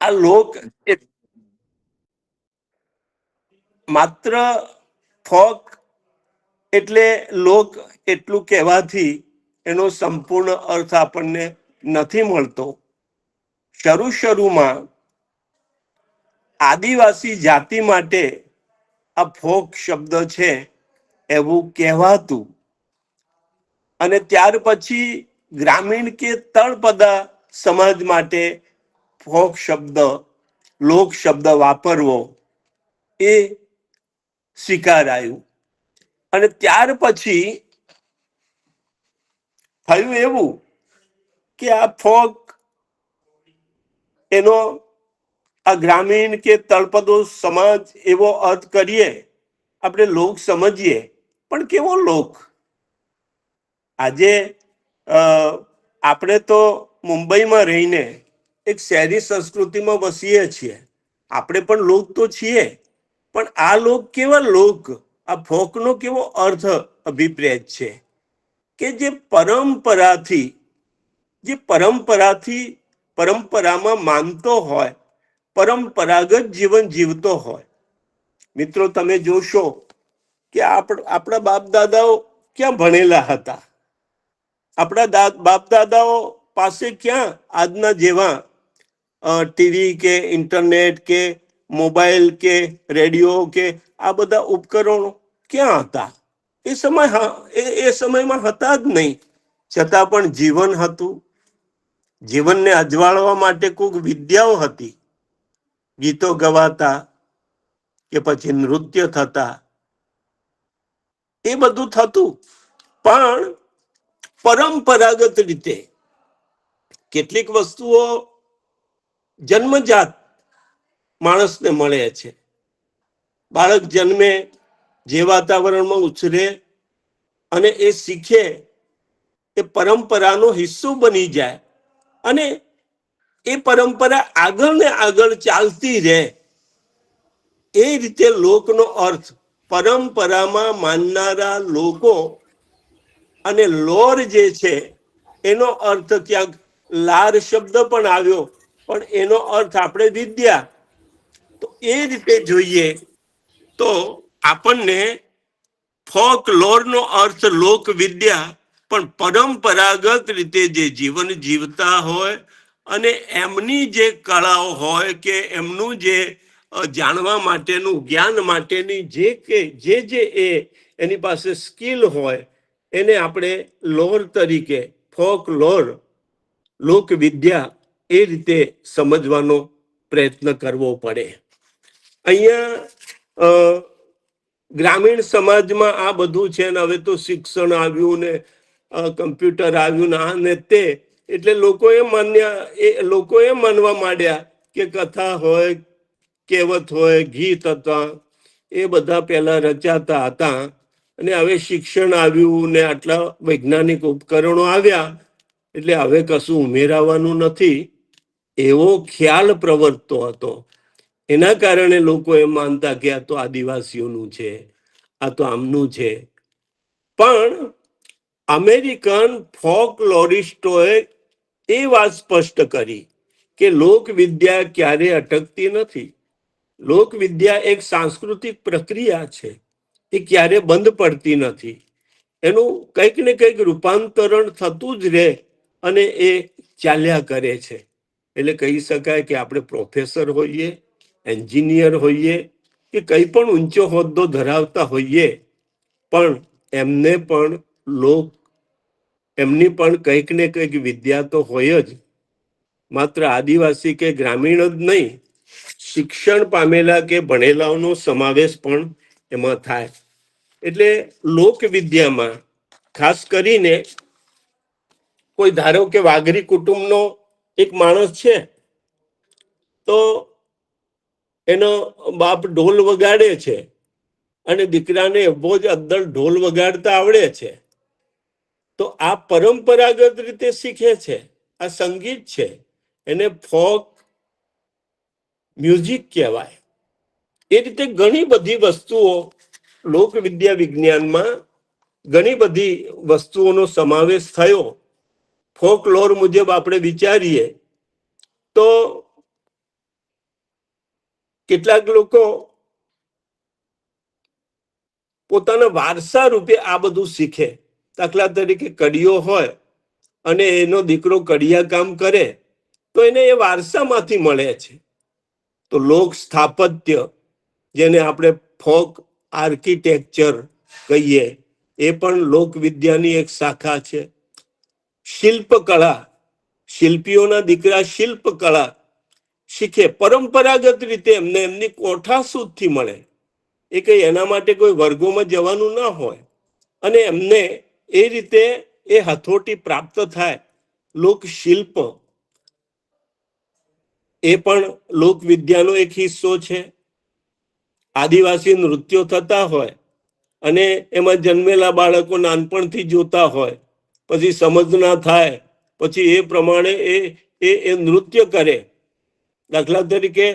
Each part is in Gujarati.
આ લોક માત્ર ફોક એટલે લોક એટલું કહેવાથી એનો સંપૂર્ણ અર્થ આપણને નથી મળતો. શરૂમાં આદિવાસી જાતિ માટે આ ફોક શબ્દ છે એવું કહેવાતું, અને ત્યાર પછી ગ્રામીણ કે તળપદા સમાજ માટે ફોક શબ્દ, લોક શબ્દ વાપરવો એ સ્વીકારાયું. અને ત્યાર પછી થયું એવું કે આ ફોક એનો આ ગ્રામીણ કે તળપદો સમાજ એવો અર્થ કરીએ, આપણે લોક સમજીએ, પણ કેવો લોક? આજે આપણે તો મુંબઈમાં રહીને એક શહેરી સંસ્કૃતિમાં વસીએ છીએ. આપણે પણ લોક તો છીએ, પણ આ લોક કેવા લોક? આ ફોકનો કેવો અર્થ અભિપ્રેત છે કે જે પરંપરામાં માનતો હોય, પરંપરાગત જીવન જીવતો હોય. મિત્રો, તમે જોશો કે આપણા બાપ દાદાઓ ક્યાં ભણેલા હતા? આપણા બાપ દાદાઓ પાસે ક્યાં આજના જેવા ટીવી કે ઇન્ટરનેટ કે મોબાઈલ કે રેડિયો કે આ બધા ઉપકરણો ક્યાં હતા? એ સમયમાં હતા જ નહીં. છતાં પણ જીવન હતું. જીવનને અજવાળવા માટે કોઈક વિદ્યાઓ હતી. ગીતો ગવાતા કે પછી નૃત્ય થતા, એ બધું થતું. પણ પરંપરાગત રીતે કેટલીક વસ્તુઓ જન્મજાત માણસને મળે છે. બાળક જન્મે, જે વાતાવરણમાં ઉછરે અને એ શીખે, એ પરંપરાનો હિસ્સો બની જાય અને એ પરંપરા આગળ ને આગળ ચાલતી રહે. એ રીતે લોકનો અર્થ પરંપરામાં માનનારા લોકો, અને લોર જે છે એનો અર્થ ક્યાંક લાર શબ્દ પણ આવ્યો, પણ એનો અર્થ આપણે વિદ્યા. તો એ રીતે જોઈએ તો આપણને ફોક લોરનો અર્થ લોક વિદ્યા, પણ પરંપરાગત રીતે જે જીવન જીવતા હોય અને એમની જે કળાઓ હોય કે એમનું જે જાણવા માટેનું, જ્ઞાન માટેની જે એની પાસે સ્કિલ હોય, એને આપણે લોર તરીકે, ફોક લોર, લોક વિદ્યા, એ રીતે સમજવાનો પ્રયત્ન કરવો પડે. અહીંયા ગ્રામીણ સમાજમાં આ બધું છે ને હવે તો શિક્ષણ આવ્યું ને કમ્પ્યુટર આવ્યું ને આ ને તે, એટલે લોકોએ માનવા માંડ્યા કે કથા હોય, કહેવત હોય, ગીત હતા, એ બધા પહેલા રચાતા હતા. અને હવે શિક્ષણ આવ્યું ને આટલા વૈજ્ઞાનિક ઉપકરણો આવ્યા, એટલે હવે કશું ઉમેરાવાનું નથી, એવો ખ્યાલ પ્રવર્તતો હતો. એના કારણે લોકો એમ માનતા કે આ તો આદિવાસીઓનું છે, આ તો આમનું છે. પણ અમેરિકન ફોકલોરિસ્ટોએ એ વાત સ્પષ્ટ કરી કે લોક વિદ્યા ક્યારે અટકતી નથી. લોક વિદ્યા એક સાંસ્કૃતિક પ્રક્રિયા છે, એ ક્યારે બંધ પડતી નથી. એનું કંઈક ને કંઈક રૂપાંતરણ થતું જ રહે અને એ ચાલ્યા કરે છે. એટલે કહી શકાય કે આપણે પ્રોફેસર હોઈએ, એન્જિનિયર હોઈએ કે કંઈ પણ ઊંચો હોદ્દો ધરાવતા હોઈએ, પણ એમની પણ કંઈક ને કંઈક વિદ્યા તો હોય જ. માત્ર આદિવાસી કે ગ્રામીણ જ નહીં, શિક્ષણ પામેલા કે ભણેલાઓનો સમાવેશ પણ એમાં થાય. એટલે લોક વિદ્યામાં ખાસ કરીને કોઈ ધારો કે વાઘરી કુટુંબનો એક માણસ છે, તો એનો બાપ ઢોલ વગાડે છે અને દીકરાને એવો જ અદ્દલ ઢોલ વગાડતા આવડે છે, તો આ પરંપરાગત રીતે શીખે છે. આ સંગીત છે, એને ફોક મ્યુઝિક કહેવાય. એ રીતે ઘણી બધી વસ્તુઓ લોક વિદ્યા વિજ્ઞાનમાં ઘણી બધી વસ્તુઓનો સમાવેશ થયો. ફોક લોર મુજબ આપણે વિચારીએ તો કેટલાક લોકો પોતાના વારસા રૂપે આ બધું શીખે. દાખલા તરીકે કડીઓ હોય અને એનો દીકરો કડિયા કામ કરે તો એને એ વારસામાંથી મળે છે. તો લોક સ્થાપત્ય, જેને આપણે ફોક આર્કિટેક્ચર કહીએ, એ પણ લોકવિદ્યાની એક શાખા છે. શિલ્પકળા, શિલ્પીઓના દીકરા શિલ્પકળા શીખે, પરંપરાગત રીતે એમને એમની કોઠાસૂઝથી મળે. એ કઈ એના માટે કોઈ વર્ગોમાં જવાનું ના હોય, અને એમને એ રીતે એ હથોટી પ્રાપ્ત થાય. લોક શિલ્પ એ પણ લોકવિદ્યાનો એક હિસ્સો છે. આદિવાસી નૃત્યો થતા હોય અને એમાં જન્મેલા બાળકો નાનપણથી જોતા હોય, પછી સમજ ના થાય, પછી એ પ્રમાણે એ નૃત્ય કરે. દાખલા તરીકે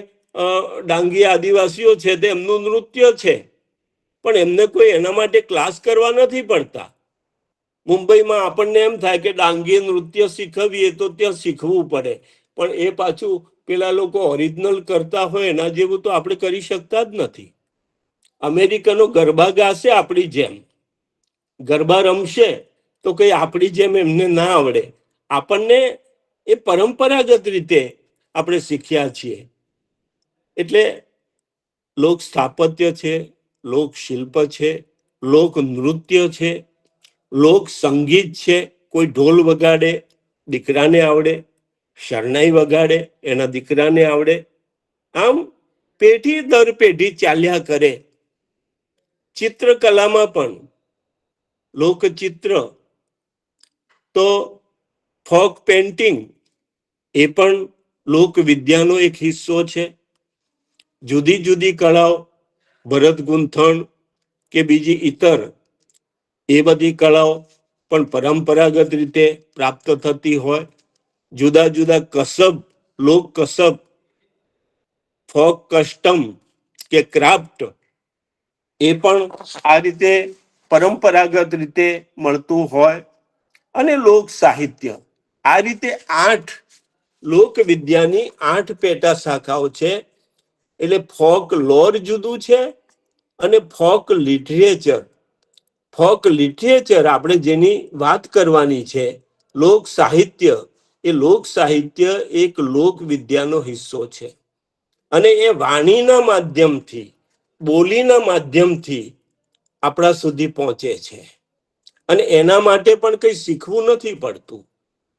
ડાંગી આદિવાસીઓ છે તે એમનું નૃત્ય છે, પણ એમને કોઈ એના માટે ક્લાસ કરવા નથી પડતા. મુંબઈમાં આપણને એમ થાય કે ડાંગી નૃત્ય શીખવીએ તો ત્યાં શીખવું પડે, પણ એ પાછું પેલા લોકો ઓરિજિનલ કરતા હોય એના જેવું તો આપણે કરી શકતા જ નથી. અમેરિકનો ગરબા ગાશે આપણી જેમ, ગરબા રમશે તો કઈ આપણી જેમ એમને ના આવડે. આપણને એ પરંપરાગત રીતે આપણે શીખ્યા છીએ. એટલે લોક સ્થાપત્ય છે, લોક શિલ્પ છે, લોક નૃત્ય છે, લોક સંગીત છે. કોઈ ઢોલ વગાડે, દીકરાને આવડે, શરણાઈ વગાડે, એના દીકરાને આવડે. આમ પેઢી દર પેઢી ચાલ્યા કરે. ચિત્રકલામાં પણ લોકચિત્ર, તો ફોક પેઇન્ટિંગ એ પણ લોકવિદ્યાનો એક હિસ્સો છે. જુદી જુદી કળાઓ, ભરત ગૂંથણ કે બીજી ઇતર, એ બધી કળાઓ પણ પરંપરાગત રીતે પ્રાપ્ત થતી હોય. જુદા જુદા કસબ, લોક કસબ, ફોક કસ્ટમ કે ક્રાફ્ટ, એ પણ આ રીતે પરંપરાગત રીતે મળતું હોય. અને લોક સાહિત્ય, આ રીતે 8 લોકવિદ્યાની 8 પેટા શાખાઓ છે. એટલે ફોક લોર જુદું છે અને ફોક લિટરેચર. ફોક લિટરેચર આપણે જેની વાત કરવાની છે, લોક સાહિત્ય, એ લોક સાહિત્ય એક લોકવિદ્યાનો હિસ્સો છે. અને એ વાણીના માધ્યમથી, બોલીના માધ્યમથી આપણા સુધી પહોંચે છે. અને એના માટે પણ કંઈ શીખવું નથી પડતું,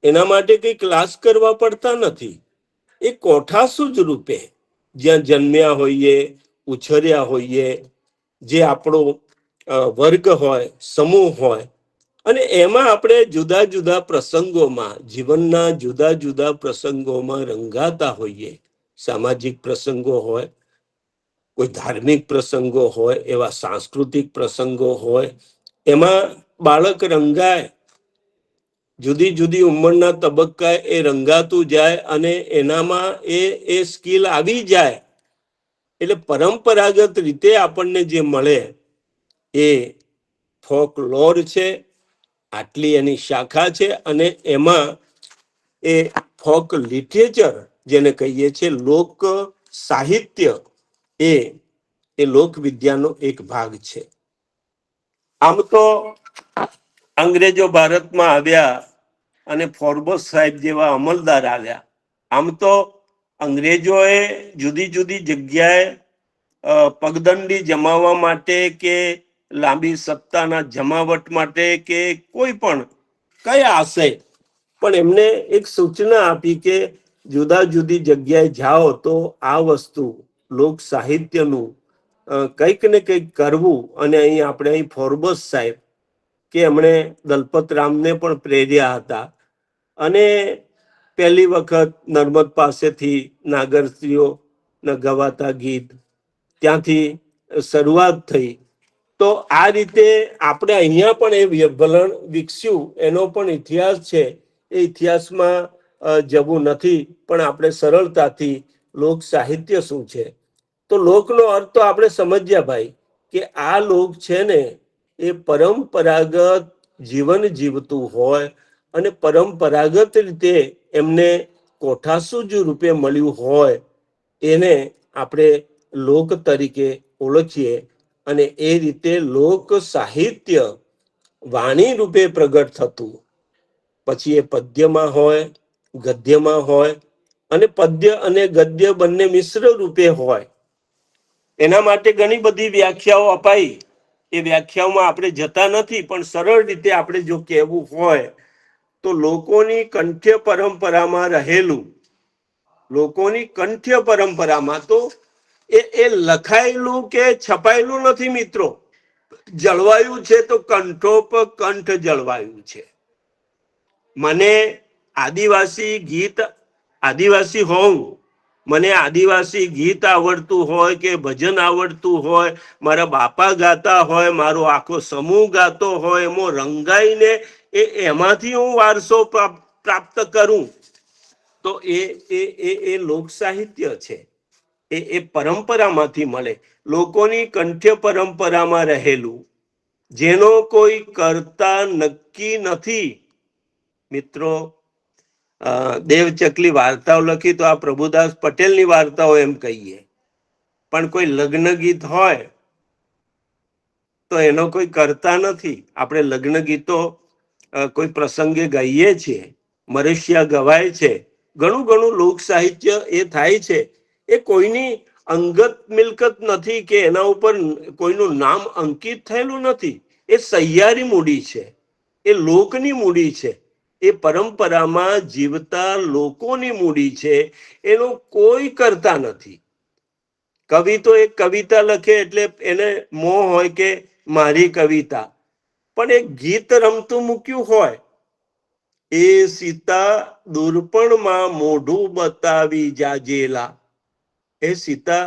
એના માટે કંઈ ક્લાસ કરવા પડતા નથી. એ કોઠાસૂઝ રૂપે જ્યાં જન્મ્યા હોઈએ, ઉછર્યા હોઈએ, જે આપણો વર્ગ હોય, સમૂહ હોય, અને એમાં આપણે જુદા જુદા પ્રસંગોમાં, જીવનના જુદા જુદા પ્રસંગોમાં રંગાતા હોઈએ. સામાજિક પ્રસંગો હોય, કોઈ ધાર્મિક પ્રસંગો હોય, એવા સાંસ્કૃતિક પ્રસંગો હોય, એમાં બાળક રંગાય. જુદી જુદી ઉંમરના તબક્કાએ એ રંગાતું જાય અને એનામાં એ સ્કિલ આવી જાય. એટલે પરંપરાગત રીતે આપણને જે મળે એ ફોક લોર છે. આટલી એની શાખા છે. અને એમાં એ ફોક લિટરેચર જેને કહીએ છીએ, લોક સાહિત્ય, એ લોકવિદ્યાનો એક ભાગ છે. આમ તો અંગ્રેજો ભારતમાં આવ્યા અને ફોર્બસ સાહેબ જેવા અમલદાર આવ્યા. આમ તો અંગ્રેજોએ જુદી જુદી જગ્યાએ પગદંડી જમાવવા માટે કે લાંબી સત્તાના જમાવટ માટે કે કોઈ પણ કયા આશય, પણ એમને એક સૂચના આપી કે જુદા જુદી જગ્યાએ જાઓ તો આ વસ્તુ લોક સાહિત્યનું કંઈક ને કંઈક કરવું. અને અહીં આપણે અહીં ફોર્બસ સાહેબ કે એમણે દલપત રામને પણ પ્રેર્યા હતા. અને પહેલી વખત નર્મદ પાસેથી નાગરશ્રીઓ ગવાતા ગીત, ત્યાંથી શરૂઆત થઈ. તો આ રીતે આપણે અહીંયા પણ એ વલણ વિકસ્યું, એનો પણ ઇતિહાસ છે. એ ઇતિહાસમાં જવું નથી, પણ આપણે સરળતાથી લોક સાહિત્ય શું છે, તો લોકનો અર્થ તો આપણે સમજ્યા ભાઈ, કે આ લોક છે ને એ પરંપરાગત જીવન જીવતું હોય અને પરંપરાગત રીતે એમને કોઠાસૂઝ રૂપે મળ્યું હોય, એને આપણે લોક તરીકે ઓળખીએ અને એ રીતે લોક સાહિત્ય વાણી રૂપે પ્રગટ થતું, પછી એ પદ્યમાં હોય, ગદ્યમાં હોય, અને પદ્ય અને ગદ્ય બંને મિશ્ર રૂપે હોય. એના માટે ઘણી બધી વ્યાખ્યાઓ અપાઈ. એ વ્યાખ્યાઓમાં આપણે જતા નથી, પણ સરળ રીતે આપણે જો કહેવું હોય તો લોકોની કંઠ્ય પરંપરામાં રહેલું, લોકોની કંઠ્ય પરંપરામાં તો એ લખાયેલું કે છપાયેલું નથી મિત્રો, જળવાયું છે તો કંઠ જળવાયું છે. મને આદિવાસી હોઉં, મને આદિવાસી ગીત આવડતું હોય કે ભજન આવડતું હોય, મારા બાપા ગાતા હોય, મારો આખો સમૂહ ગાતો હોય, એમાં રંગાઈને એમાંથી હું વારસો પ્રાપ્ત કરું, તો એ લોક સાહિત્ય છે. એ પરંપરામાંથી મળે, લોકોની કંઠ્ય પરંપરામાં રહેલું, જેનો કોઈ કરતા નક્કી નથી. મિત્રો, દેવચકલી વાર્તાઓ લખી તો આ પ્રભુદાસ પટેલની વાર્તાઓ એમ કહીએ, પણ કોઈ લગ્ન ગીત હોય તો એનો કોઈ કરતા નથી. આપણે લગ્ન ગીતો કોઈ પ્રસંગે ગાઈએ છીએ, મરશિયા ગવાય છે, ઘણું ઘણું લોક સાહિત્ય એ થાય છે. એ કોઈની અંગત મિલકત નથી કે એના ઉપર કોઈનું નામ અંકિત થયેલું નથી. એ સહિયારી મૂડી છે, એ લોકની મૂડી છે, એ પરંપરામાં જીવતા લોકોની મૂડી છે. એનો કોઈ કરતા નથી. કવિ તો એક કવિતા લખે એટલે એને મોહ હોય કે મારી કવિતા, પણ એક ગીત રમતું મૂક્યું હોય, એ સીતા દૂરપણમાં મોઢું બતાવી જાજેલા, એ સીતા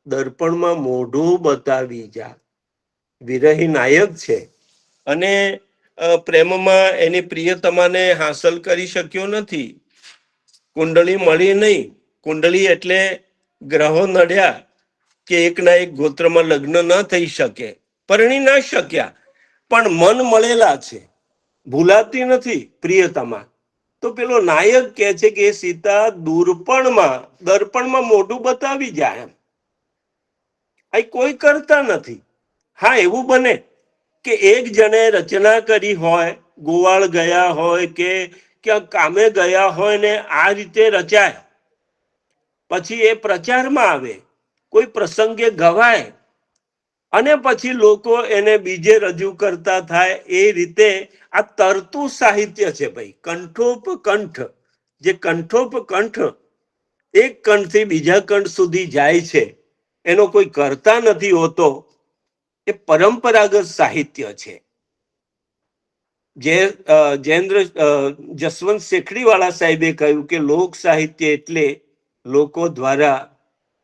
દર્પણમાં મોઢું બતાવી જા, વિરહી નાયક છે અને પ્રેમમાં એની પ્રિયતમાને હાંસલ કરી શક્યો નથી. કુંડળી મળી નહીં. કુંડળી એટલે ગ્રહો નડ્યા કે એકના એક ગોત્રમાં લગ્ન ન થઈ શકે, પરણી ના શક્યા, પણ મન મળેલા છે, ભૂલાતી નથી પ્રિયતમા. તો પેલો નાયક કહે છે કે સીતા દર્પણમાં મોઢું બતાવી જાય. એમ આ કોઈ કરતા નથી. હા, એવું બને કે એક જણે રચના કરી હોય, ગોવાળ ગયા હોય કે ક્યાંક કામે ગયા હોય ને આ રીતે રચાય, પછી એ પ્રચારમાં આવે, કોઈ પ્રસંગે ગવાય અને પછી લોકો એને બીજે રજૂ કરતા થાય. એ રીતે આ તરતું સાહિત્ય છે ભાઈ. કંઠોપકંઠ, જે કંઠોપકંઠ એક કંઠથી બીજા કંઠ સુધી જાય છે, એનો કોઈ કરતા નથી હોતો. એ પરંપરાગત સાહિત્ય છે. જસવંત શેખડી વાળા સાહેબે કહ્યું કે લોક સાહિત્ય એટલે લોકો દ્વારા,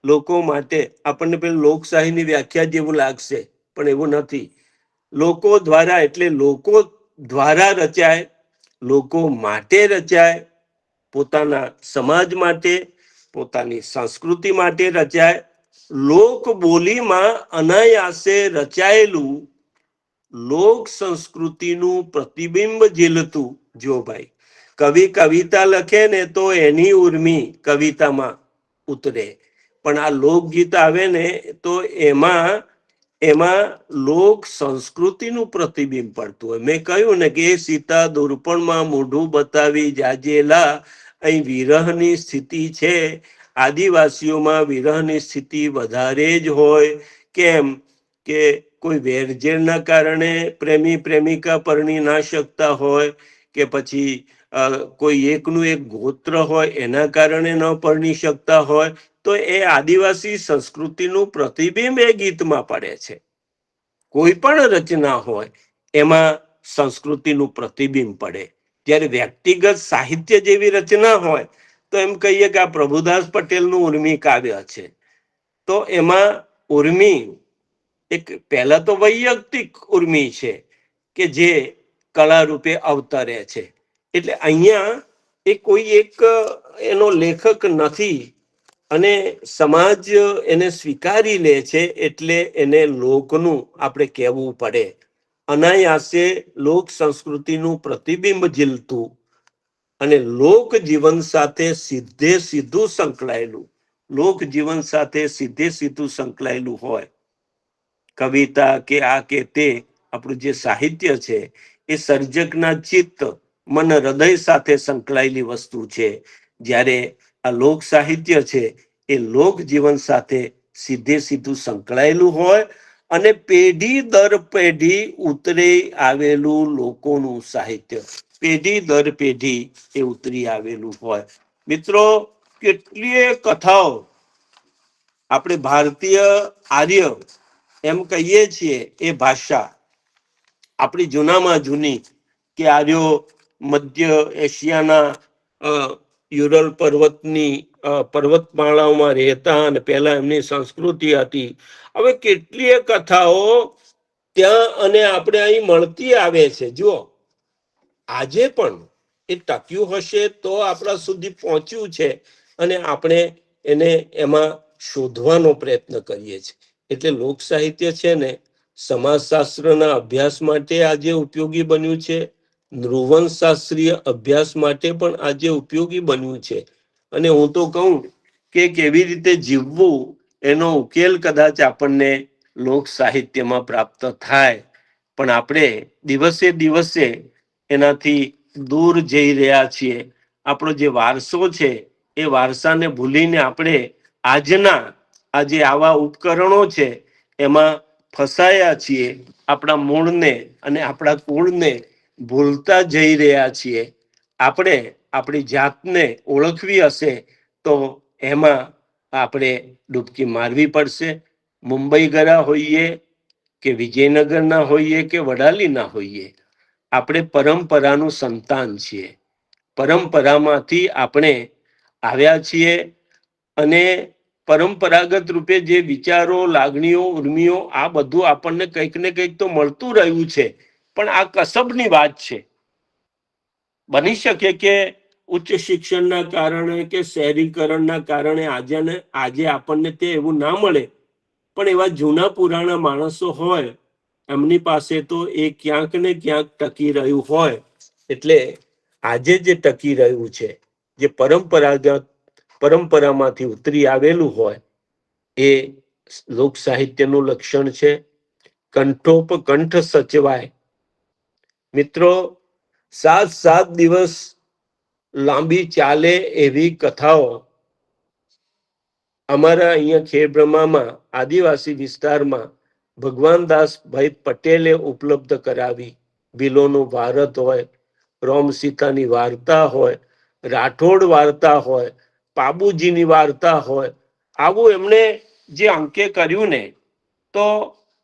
લોકો માટે. આપણને પેલું લોકશાહીની વ્યાખ્યા જેવું લાગશે, પણ એવું નથી. લોકો દ્વારા એટલે લોકો દ્વારા રચાય, લોકો માટે રચાય, પોતાના સમાજ માટે, પોતાની સંસ્કૃતિ માટે રચાય. લોક બોલીમાં અનાયાસે રચાયેલું, લોક સંસ્કૃતિનું પ્રતિબિંબ ઝીલતું. જો ભાઈ, કવિ કવિતા લખે ને તો એની ઉર્મી કવિતામાં ઉતરે, પણ આ લોકગીત આવે ને તો એમાં લોક સંસ્કૃતિનું પ્રતિબિંબ પડતું હોય. મેં કહ્યું ને કે એ સીતા દૂરપણમાં મોઢું બતાવી જાજેલા, અહીં વિરહની સ્થિતિ છે. આદિવાસીઓમાં વિરહની સ્થિતિ વધારે જ હોય. કેમ કે કોઈ વેરઝેરના કારણે પ્રેમી પ્રેમિકા પરણી ના શકતા હોય, કે પછી કોઈ એકનું એક ગોત્ર હોય એના કારણે ન પરણી શકતા હોય, તો એ આદિવાસી સંસ્કૃતિનું પ્રતિબિંબ એ ગીતમાં પડે છે. કોઈ પણ રચના હોય એમાં સંસ્કૃતિનું પ્રતિબિંબ પડે. જ્યારે વ્યક્તિગત સાહિત્ય જેવી રચના હોય તો એમ કહીએ કે આ પ્રભુદાસ પટેલનું ઉર્મી કાવ્ય છે, તો એમાં ઉર્મી એક પહેલા તો વૈયક્તિક ઉર્મી છે કે જે કળા રૂપે અવતરે છે. એટલે અહીંયા એ કોઈ એક એનો લેખક નથી અને સમાજ એને સ્વીકારી લે છે, એટલે એને લોકનું આપણે કહેવું પડે. અનાયાસે લોક સંસ્કૃતિનું પ્રતિબિંબ ઝીલતું અને લોક જીવન સાથે સીધે સીધું સંકળાયેલું, લોક જીવન સાથે સીધે સીધું સંકળાયેલું હોય. કવિતા કે આ કે તે આપણું જે સાહિત્ય છે એ સર્જકના ચિત્ત મન હૃદય સાથે સંકળાયેલી વસ્તુ છે. જ્યારે આ લોક સાહિત્ય છે એ લોક જીવન સાથે સીધે સીધું સંકળાયેલું હોય અને પેઢી દર પેઢી ઉતરી આવેલું લોકોનું સાહિત્ય, પેઢી દર પેઢી એ ઉતરી આવેલું હોય. મિત્રો, કેટલીય કથાઓ આપણે ભારતીય આર્ય એમ કહીએ છીએ એ ભાષા આપણી જૂનામાં જૂની કે આર્યો મધ્ય એશિયાના યુરલ પર્વતની પર્વતમાળાઓમાં રહેતા અને પહેલા એમની સંસ્કૃતિ હતી. હવે કેટલીય કથાઓ ત્યાં અને આપણે અહીં મળતી આવે છે. જુઓ, આજે પણ એ ટક્યું હશે તો આપણા સુધી પહોંચ્યું છે અને આપણે એને એમાં શોધવાનો પ્રયત્ન કરીએ છીએ. એટલે લોક સાહિત્ય છે ને સમાજશાસ્ત્રના અભ્યાસ માટે આજે ઉપયોગી બન્યું છે, નૃવંશશાસ્ત્રીય અભ્યાસ માટે પણ આજે ઉપયોગી બન્યું છે. અને હું તો કહું કે કેવી રીતે જીવવું એનો ઉકેલ કદાચ આપણને લોક સાહિત્યમાં પ્રાપ્ત થાય, પણ આપણે દિવસે દિવસે એનાથી દૂર જઈ રહ્યા છીએ. આપણો જે વારસો છે એ વારસાને ભૂલીને આપણે આજના આજે આવા ઉપકરણો છે એમાં ફસાયા છીએ. આપણા મૂળને અને આપણા કુળને ભૂલતા જઈ રહ્યા છીએ. આપણે આપણી જાતને ઓળખવી હશે તો એમાં આપણે ડૂબકી મારવી પડશે. મુંબઈ ગયા હોઈએ કે વિજયનગરના હોઈએ કે વડાલીના હોઈએ, આપણે પરંપરાનું સંતાન છીએ. પરંપરામાંથી આપણે આવ્યા છીએ અને પરંપરાગત રૂપે જે વિચારો, લાગણીઓ, ઉર્મિઓ આ બધું આપણને કંઈક ને કંઈક તો મળતું રહ્યું છે. પણ આ કસબની વાત છે. બની શકે કે ઉચ્ચ શિક્ષણના કારણે કે શહેરીકરણના કારણે આજે આપણને તે એવું ના મળે, પણ એવા જૂના પુરાણા માણસો હોય એમની પાસે તો એ ક્યાંક ને ક્યાંક ટકી રહ્યું હોય. એટલે આજે જે ટકી રહ્યું છે, જે પરંપરામાંથી ઉતરી આવેલું હોય, એ લોક સાહિત્યનું લક્ષણ છે. કંઠોપકંઠ સચવાય. મિત્રો, 7 દિવસ લાંબી ચાલે એવી કથાઓ અમારા અહીંયા ખેડબ્રહ્મામાં આદિવાસી વિસ્તારમાં ભગવાનદાસભાઈ પટેલે ઉપલબ્ધ કરાવી. ભીલોનું ભારત હોય, રોમ સીતાની વાર્તા હોય, રાઠોડ વાર્તા હોય, પાબુજીની વાર્તા હોય, આવું એમણે જે અંકે કર્યું ને, તો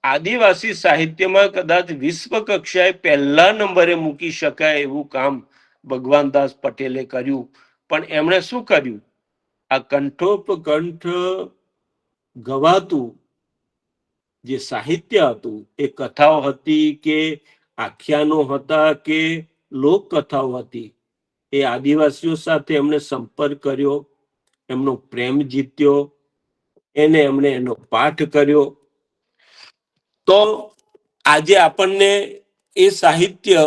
આદિવાસી સાહિત્યમાં કદાચ વિશ્વ કક્ષાએ પહેલા નંબરે મૂકી શકાય એવું કામ ભગવાનદાસ પટેલે કર્યું. પણ એમણે શું કર્યું? આ કંઠોપકંઠ ગવાતું જે સાહિત્ય હતું, એ કથાઓ હતી કે આખ્યાનો હતા કે લોક કથાઓ હતી, એ આદિવાસીઓ સાથે એમણે સંપર્ક કર્યો, એમનો પ્રેમ જીત્યો, એમણે એનો પાઠ કર્યો. તો આજે આપણને એ સાહિત્ય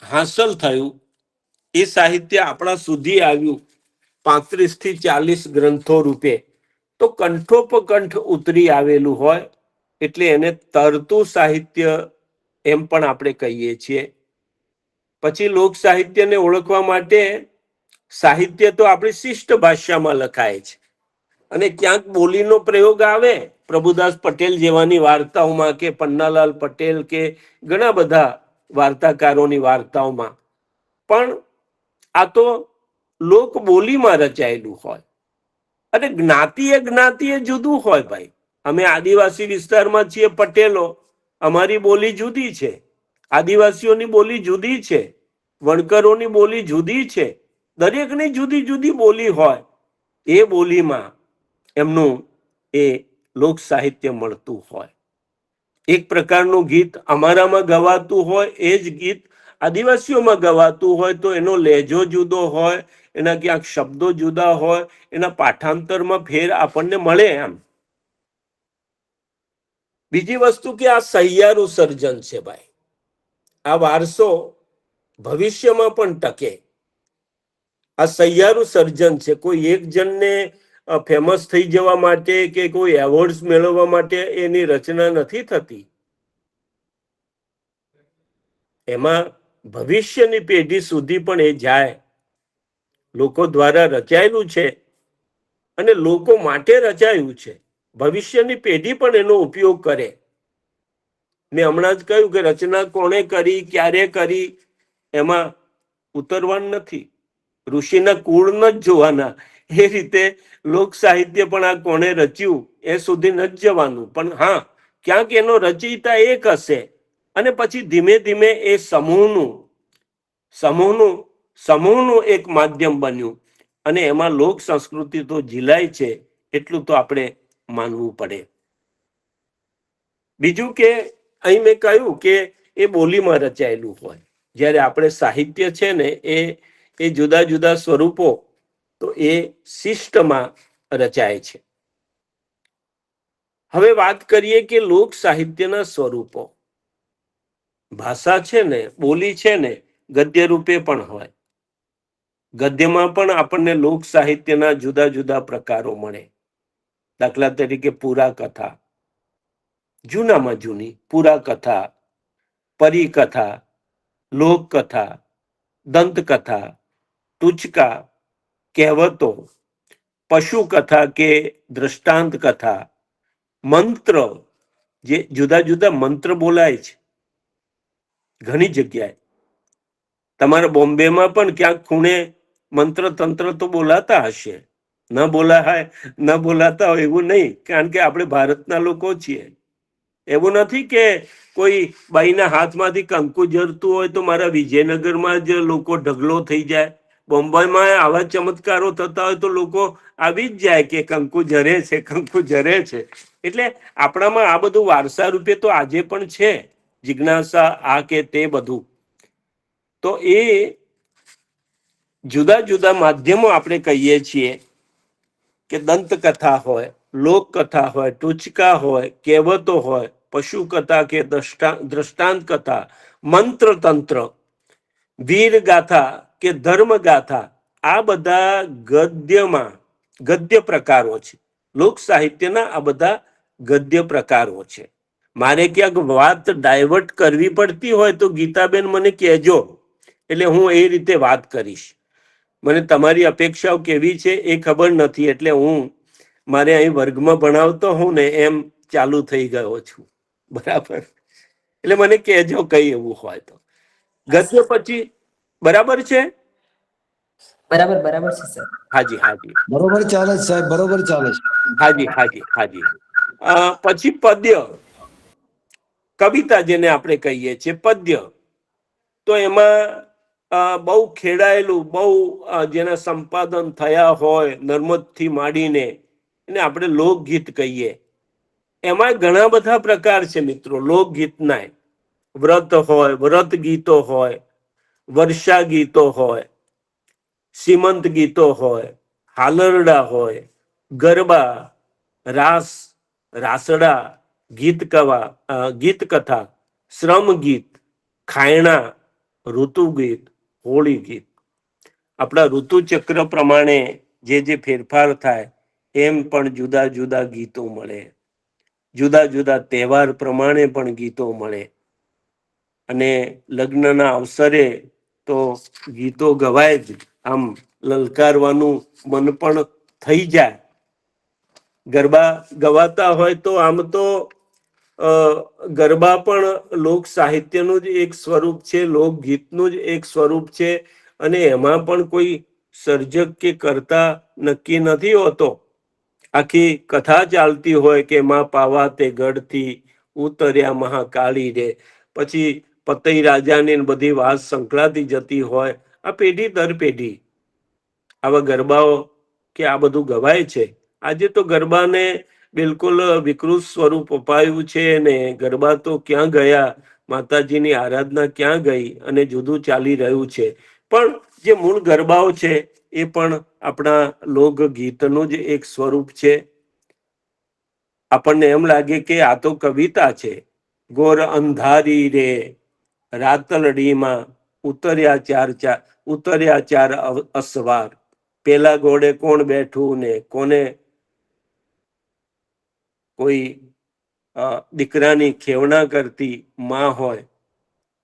હાંસલ થયું, એ સાહિત્ય આપણા સુધી આવ્યું 35 થી 40 ગ્રંથો રૂપે. તો કંઠોપકંઠ ઉતરી આવેલું હોય એટલે એને તરતું સાહિત્ય એમ પણ આપણે કહીએ છીએ. પછી લોક સાહિત્યને ઓળખવા માટે સાહિત્ય તો આપણી શિષ્ટ ભાષામાં લખાય છે અને ક્યાંક બોલીનો પ્રયોગ આવે, પ્રભુદાસ પટેલ જેવાની વાર્તાઓમાં કે પન્નાલાલ પટેલ કે ઘણા બધા વાર્તાકારોની વાર્તાઓમાં. પણ આ તો લોક બોલીમાં રચાયેલું હોય. અને જ્ઞાતિએ જુદું હોય ભાઈ. અમે આદિવાસી વિસ્તારમાં છીએ પટેલો, અમારી બોલી જુદી છે, આદિવાસીઓની બોલી જુદી છે, વણકરોની બોલી જુદી છે. દરેકની જુદી જુદી બોલી હોય. એ બોલીમાં એમનું એ લોક સાહિત્ય મળતું હોય. એક પ્રકારનું ગીત અમારામાં ગવાતું હોય, એ જ ગીત આદિવાસીઓમાં ગવાતું હોય તો એનો લહેજો જુદો હોય, એના ક્યાંક શબ્દો જુદા હોય, એના પાઠાંતરમાં ફેર આપણને મળે. એમ બીજી વસ્તુ કે આ સહિયારું સર્જન છે ભાઈ. આ વારસો ભવિષ્યમાં પણ ટકે. આ સહિયારું સર્જન છે. કોઈ એક જણને ફેમસ થઈ જવા માટે કે કોઈ એવોર્ડ મેળવવા માટે એની રચના નથી થતી. એમાં ભવિષ્યની પેઢી સુધી પણ એ જાય. લોકો દ્વારા રચાયેલું છે અને લોકો માટે રચાયું છે. ભવિષ્યની પેઢી પણ એનો ઉપયોગ કરે. મેં હમણાં જ કહ્યું કે રચના કોણે કરી, ક્યારે કરી, એમાં ઉતરવાનું નથી. ઋષિના કુળ ન જ જોવાના. એ રીતે લોક સાહિત્ય પણ આ કોણે રચ્યું એ સુધી ન જ જવાનું. પણ હા, ક્યાંક એનો રચયિતા એક હશે અને પછી ધીમે ધીમે એ સમૂહનું એક માધ્યમ બન્યું અને એમાં લોક સંસ્કૃતિ તો ઝીલાય છે, એટલું તો આપણે માનવું પડે. બીજું કે અહીં મેં કહ્યું કે એ બોલીમાં રચાયેલું હોય, જ્યારે આપણે સાહિત્ય છે ને એ જુદા જુદા સ્વરૂપો, તો એ શિષ્ટમાં રચાય છે. હવે વાત કરીએ કે લોક સાહિત્યના સ્વરૂપો. ભાષા છે ને, બોલી છે ને, ગદ્ય રૂપે પણ હોય. ગદ્યમાં પણ આપણને લોક સાહિત્યના જુદા જુદા પ્રકારો મળે. દાખલા તરીકે પુરા કથા, જૂનામાં જૂની પુરા કથા, પરિકથા, લોકકથા, દંતકથા, ટૂચકા, કહેવતો, પશુ કથા કે દ્રષ્ટાંત કથા, મંત્ર, જે જુદા જુદા મંત્ર બોલાય છે ઘણી જગ્યાએ. તમારા બોમ્બેમાં પણ ક્યાંક ખૂણે મંત્ર તંત્ર તો બોલાતા હશે. ન બોલાતા હોય એવું નહીં, કારણ કે આપણે ભારતના લોકો છીએ. એવું નથી કે કોઈ બાઈના હાથમાંથી કંકુ ઝરતું હોય તો મારા વિજયનગરમાં જ લોકો ઢગલો થઈ જાય. બોમ્બેમાં આવા ચમત્કારો થતા હોય તો લોકો આવી જ જાય કે કંકુ ઝરે છે, કંકુ ઝરે છે. એટલે આપણામાં આ બધું વારસા રૂપે તો આજે પણ છે, જિજ્ઞાસા આ કે તે બધું. તો એ જુદા જુદા માધ્યમો આપણે કહીએ છીએ કે દંતકથા હોય, લોકકથા હોય, ટૂચકા હોય, કહેવતો હોય, પશુ કથા કે દ્રષ્ટાંત કથા, મંત્ર તંત્ર, વીર ગાથા કે ધર્મ ગાથા, આ બધા ગદ્ય પ્રકારો છે. લોક સાહિત્યના આ બધા ગદ્ય પ્રકારો છે. મારે ક્યાંક વાત ડાયવર્ટ કરવી પડતી હોય તો ગીતાબેન મને કહેજો, એટલે હું એ રીતે વાત કરીશ. મને તમારી અપેક્ષાઓ કેવી છે એ ખબર નથી, એટલે હું મારે અહીં વર્ગમાં ભણાવતો હું ને એમ ચાલુ થઈ ગયો છું. બરાબર? એટલે મને કહેજો કઈ એવું હોય તો. ગદ્ય પછી બરાબર છે? બરાબર છે સર. હાજી હાજી, બરોબર ચાલે છે સાહેબ, બરોબર ચાલે છે. હાજી હાજી હાજી. પછી પદ્ય, કવિતા જેને આપણે કહીએ છીએ પદ્ય, તો એમાં બહુ ખેડાયેલું, બહુ જેના સંપાદન થયા હોય નર્મદથી માંડીને એને આપણે લોકગીત કહીએ. એમાં ઘણા બધા પ્રકાર છે મિત્રો લોકગીતના. વ્રત હોય, વ્રત ગીતો હોય, વર્ષા ગીતો હોય, સીમંત ગીતો હોય, હાલરડા હોય, ગરબા, રાસ, રાસડા, ગીત કથા, શ્રમ ગીત, ખાયણા, ઋતુ ગીત, હોળી ગીત. આપણા ઋતુચક્ર પ્રમાણે જે ફેરફાર થાય એમ પણ જુદા જુદા ગીતો મળે. જુદા જુદા તહેવાર પ્રમાણે પણ ગીતો મળે. અને લગ્નના અવસરે તો ગીતો ગવાય જ. આમ લલકારવાનું મન પણ થઈ જાય. ગરબા ગવાતા હોય તો આમ તો ગરબા પણ લોક સાહિત્યનું જ એક સ્વરૂપ છે, લોકગીતનું જ એક સ્વરૂપ છે. અને એમાં પણ કોઈ સર્જક કે કર્તા નક્કી નથી હોતો. આખી કથા ચાલતી હોય કે માં પાવા તે ગઢથી ઉતર્યા મહાકાળી રે, પછી પતઈ રાજાની બધી વાત સંકળાતી જતી હોય. આ પેઢી દર પેઢી આવા ગરબાઓ કે આ બધું ગવાય છે. આજે તો ગરબાને બિલકુલ વિકૃત સ્વરૂપ અપાયું છે ને ગરબા તો ક્યાં ગયા, માતાજીની આરાધના ક્યાં ગઈ અને જુદું ચાલી રહ્યું છે. પણ જે મૂળ ગરબાઓ છે એ પણ આપણા લોકગીતનું જ એક સ્વરૂપ છે. આપણને એમ લાગે કે આ તો કવિતા છે. ગોર અંધારી રે રાતલડીમાં ઉતર્યા ચાર અસવાર, પેલા ઘોડે કોણ બેઠું ને કોને કોઈ દીકરાની ખેવણા કરતી માં હોય,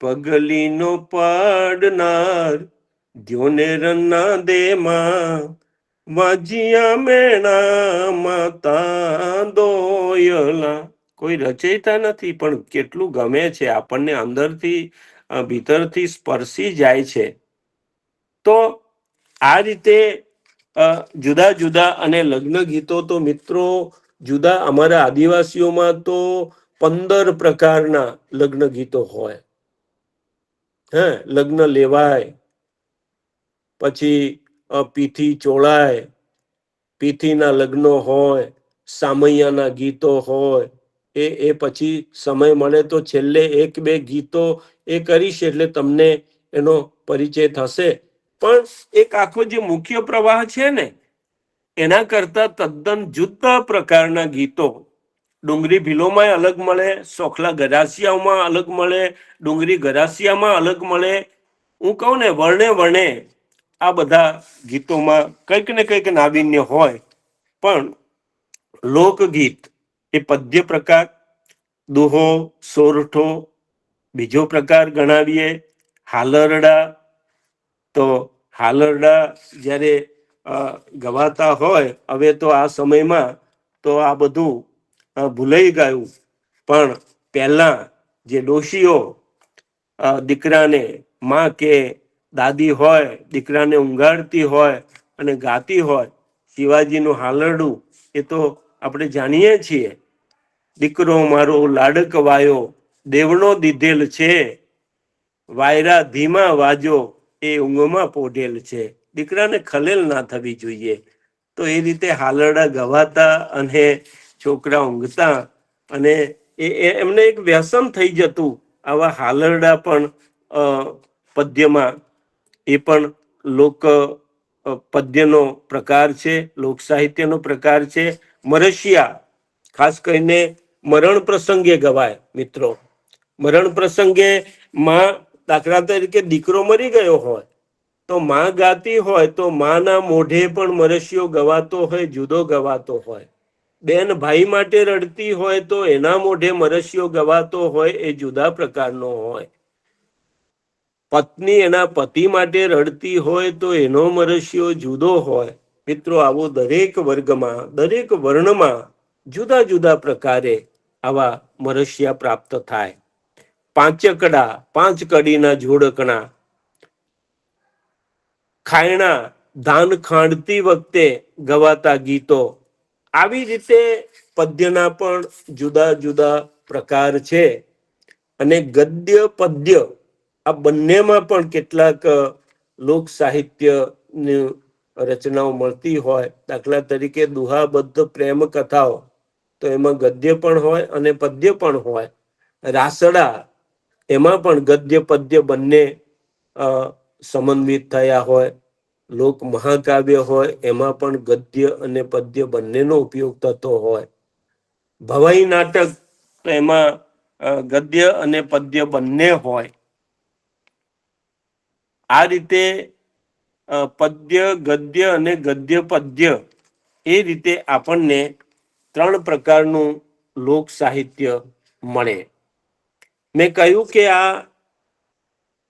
પગલીનો પાડનાર ધ્યોને રન્ના દે માં, વાજિયા મેણા માતા દોયલા. કોઈ રચયિતા નથી, પણ કેટલું ગમે છે આપણને, અંદરથી ભીતરથી સ્પર્શી જાય છે. તો આ રીતે જુદા જુદા અને લગ્ન ગીતો તો મિત્રો જુદા, અમારા આદિવાસીઓમાં તો 15 પ્રકારના લગ્ન ગીતો હોય. લગ્ન લેવાય, પછી પીઠી ચોળાય, પીઠીના લગ્નો હોય, સામૈયાના ગીતો હોય. એ પછી સમય મળે તો છેલ્લે 1-2 ગીતો એ કરીશ, એટલે તમને એનો પરિચય થશે. પણ એક આખો જે મુખ્ય પ્રવાહ છે ને, એના કરતા તદ્દન જુદા પ્રકારના ગીતો ડુંગરી ભીલોમાં અલગ મળે, સોખલા ગરાસિયામાં અલગ મળે, ડુંગરી ગરાસિયામાં અલગ મળે. હું કહું ને, વર્ણે વર્ણે આ બધા ગીતોમાં કંઈક ને કંઈક નાવીન્ય હોય. પણ લોકગીત એ પદ્ય પ્રકાર, દુહો સોરઠો બીજો પ્રકાર ગણાવીએ. હાલરડા, તો હાલરડા જ્યારે ગવાતા હોય, હવે તો આ સમયમાં તો આ બધું ભૂલાઈ ગયું. પણ પહેલા જે ડોશીઓ દીકરાને, માં કે દાદી હોય, દીકરાને ઊંઘાડતી હોય અને ગાતી હોય શિવાજીનું હાલરડું, એ તો આપણે જાણીએ છીએ. દીકરો મારો લાડકવાયો દેવણો દીધેલ છે, વાયરા ધીમા વાજો એ ઊંઘમાં પોઢેલ છે. દીકરાને ખલેલ ના થવી જોઈએ. તો એ રીતે હાલરડા ગવાતા અને છોકરા ઊંઘતા, અને એમને એક વ્યસન થઈ જતું. આવા હાલરડા પણ પદ્યમાં, એ પણ લોક પદ્યનો પ્રકાર છે, લોક સાહિત્યનો પ્રકાર છે. મરશિયા ખાસ કરીને મરણ પ્રસંગે ગવાય મિત્રો. મરણ પ્રસંગે માં, દાખલા તરીકે દીકરો મરી ગયો હોય તો માં ગાતી હોય, તો માના મોઢે પણ મરશિયો ગવાતો હોય, જુદો ગવાતો હોય. બેન ભાઈ માટે રડતી હોય તો એના મોઢે મરશિયો ગવાતો હોય, એ જુદા પ્રકારનો હોય. પત્ની એના પતિ માટે રડતી હોય તો એનો મરશિયો જુદો હોય. મિત્રો, આવો દરેક વર્ગમાં, દરેક વર્ણમાં જુદા જુદા પ્રકારે આવા મરશિયા પ્રાપ્ત થાય. પાંચકડા, 5 કડીના જોડકણા, ખાયણા, ધાન ખાંડતી વખતે ગવાતા ગીતો. આવી રીતે પદ્યના પણ જુદા જુદા પ્રકાર છે. અને ગદ્ય પદ્ય આ બંનેમાં પણ કેટલાક લોક સાહિત્યની રચનાઓ મળતી હોય. દાખલા તરીકે દુહાબદ્ધ પ્રેમ કથાઓ, તો એમાં ગદ્ય પણ હોય અને પદ્ય પણ હોય. રાસડા, એમાં પણ ગદ્ય પદ્ય બંને સમન્વિત થયા હોય. લોક મહાકાવ્ય હોય, એમાં પણ ગદ્ય અને પદ્ય બંનેનો ઉપયોગ થતો હોય. ભવાઈ નાટક, તો એમાં ગદ્ય અને પદ્ય બંને હોય. આ રીતે પદ્ય, ગદ્ય અને ગદ્ય પદ્ય, એ રીતે આપણને 3 પ્રકારનું લોક સાહિત્ય મળે. મેં કહ્યું કે આ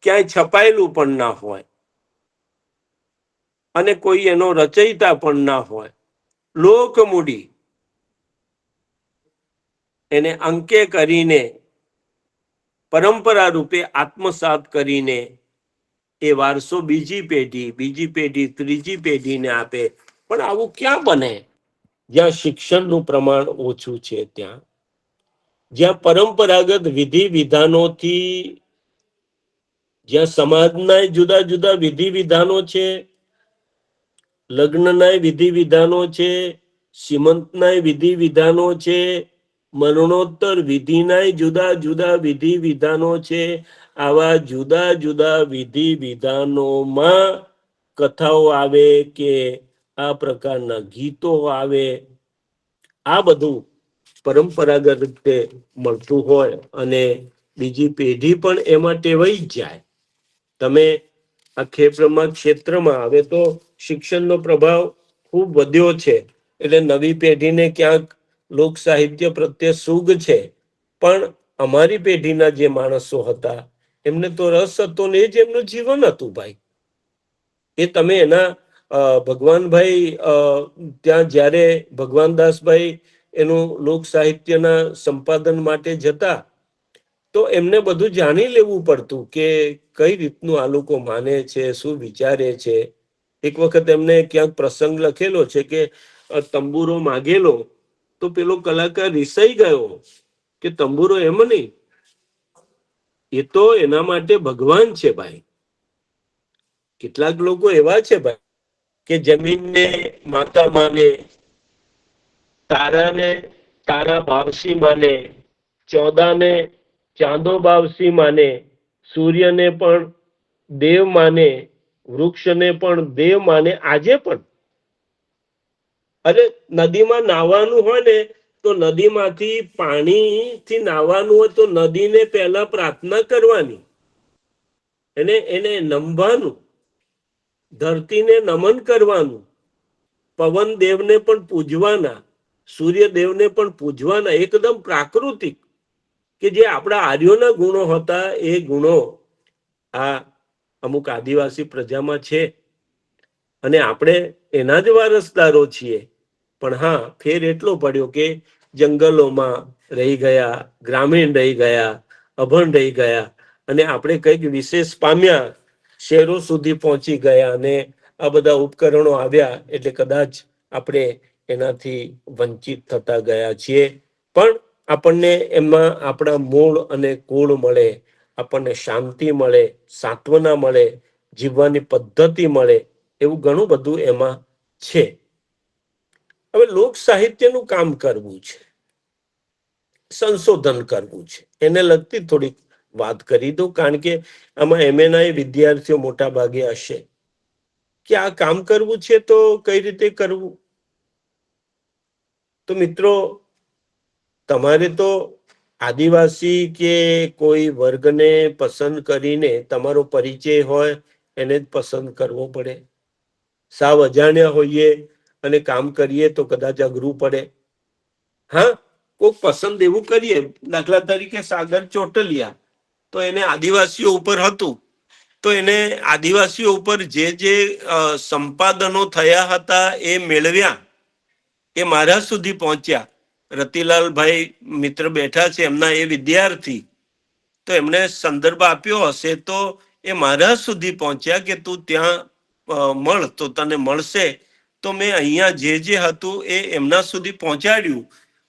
ક્યાંય છપાયેલું પણ ના હોય અને કોઈ એનો રચયિતા પણ ના હોય. લોકમૂડી એને અંકે કરીને, પરંપરા રૂપે આત્મસાત કરીને એ વારસો બીજી પેઢી, ત્રીજી પેઢીને આપે. પણ આવું ક્યાં બને? જ્યાં શિક્ષણનું પ્રમાણ ઓછું છે ત્યાં, જ્યાં પરંપરાગત વિધિ વિધાનોથી, જ્યાં સમાજના જુદા જુદા વિધિ વિધાનો છે, લગ્નના વિધિ વિધાનો છે, સીમંતના વિધિ વિધાનો છે, મરણોત્તર વિધિના જુદા જુદા વિધિ વિધાનો છે. આવા જુદા જુદા વિધિ વિધાનોમાં કથાઓ આવે કે આ પ્રકારના ગીતો આવે, આ બધું પરંપરાગત રીતે મળતું હોય અને બીજી પેઢી પણ એમાં ટેવાઈ જાય. તમે આ ખેડબ્રહ્મા ક્ષેત્રમાં હવે તો શિક્ષણનો પ્રભાવ ખૂબ વધ્યો છે, એટલે નવી પેઢીને ક્યાંક લોક સાહિત્ય પ્રત્યે સૂગ છે, પણ અમારી પેઢીના જે માણસો હતા એમને તો રસ હતો ને એ જ એમનું જીવન હતું ભાઈ. એ તમે એના ભગવાનભાઈ ત્યાં જ્યારે ભગવાનદાસભાઈ એનું લોક સાહિત્યના સંપાદન માટે જતા તો એમને બધું જાણી લેવું પડતું કે કઈ રીતનું આ લોકો માને છે, શું વિચારે છે. એક વખત એમને ક્યાંક પ્રસંગ લખેલો છે કે તંબુરો માગેલો તો પેલો કલાકાર રિસાઈ ગયો કે તંબુરો એમ નહીં, એ તો એના માટે ભગવાન છે ભાઈ. કેટલાક લોકો એવા છે ભાઈ કે જમીનને માતા માને, તારાને તારા બાવસી માને, ચોદાને ચાંદો બાવસી માને, સૂર્યને પણ દેવ માને, વૃક્ષને પણ દેવ માને. આજે પણ અરે નદીમાં નાહવાનું હોય ને તો નદીમાંથી પાણીથી નાહવાનું હોય તો નદીને પહેલા પ્રાર્થના કરવાની, એને નમવાનું, ધરતીને નમન કરવાનું, પવન દેવને પણ પૂજવાના, સૂર્ય દેવને પણ પૂજવાના. એકદમ પ્રાકૃતિક કે જે આપણા આર્યોના ગુણો હતા એ ગુણો આ અમુક આદિવાસી પ્રજામાં છે અને આપણે એના જ વારસદારો છીએ. પણ હા, ફેર એટલો પડ્યો કે જંગલોમાં રહી ગયા, ગ્રામીણ રહી ગયા, અભણ રહી ગયા અને આપણે કંઈક વિશેષ પામ્યા, શહેરો સુધી પહોંચી ગયા અને આ બધા ઉપકરણો આવ્યા એટલે કદાચ આપણે એનાથી વંચિત થતા ગયા છીએ. પણ આપણને એમાં આપણા મૂળ અને કુળ મળે, આપણને શાંતિ મળે, સાંત્વના મળે, જીવવાની પદ્ધતિ મળે, એવું ઘણું બધું એમાં છે. હવે લોક સાહિત્યનું કામ કરવું છે, સંશોધન કરવું છે, એને લગતી થોડીક વાત કરી દઉં, કારણ કે આમાં એમએના વિદ્યાર્થીઓ મોટા ભાગે હશે કે આ કામ કરવું છે તો કઈ રીતે કરવું. તો મિત્રો, તમારે તો આદિવાસી કે કોઈ વર્ગને પસંદ કરીને તમારો પરિચય હોય એને જ પસંદ કરવો પડે. સાવ અજાણ્યા હોઈએ અને કામ કરીએ તો કદાચ અઘરું પડે. હા, કોઈક પસંદ એવું કરીએ, દાખલા તરીકે સાગર ચોટલિયા, તો એને આદિવાસીઓ ઉપર હતું તો એને આદિવાસીઓ ઉપર જે સંપાદનો થયા હતા એ મેળવ્યા, એ મારા સુધી પહોંચ્યા. રતિલાલભાઈ મિત્ર બેઠા છે, એમના એ વિદ્યાર્થી, તો એમણે સંદર્ભ આપ્યો હશે તો એ મારા સુધી પહોંચ્યા કે તું ત્યાં મળ તો તને મળશે. તો મેં અહીંયા જે હતું એ એમના સુધી પહોંચાડ્યું.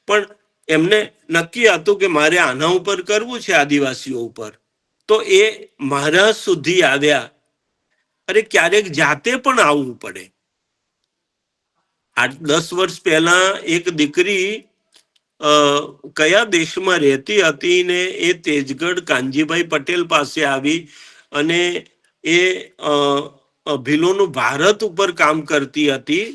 પણ એમને નક્કી હતું કે મારે આના ઉપર કરવું છે, આદિવાસીઓ ઉપર, તો એ મારા સુધી આવ્યા. અરે ક્યારેક જાતે પણ આવવું પડે. 8-10 વર્ષ પહેલા એક દીકરી કયા દેશમાં રહેતી હતી ને એ તેજગઢ કાનજીભાઈ પટેલ પાસે આવી અને એ ભીલોનું ભારત ઉપર કામ કરતી હતી.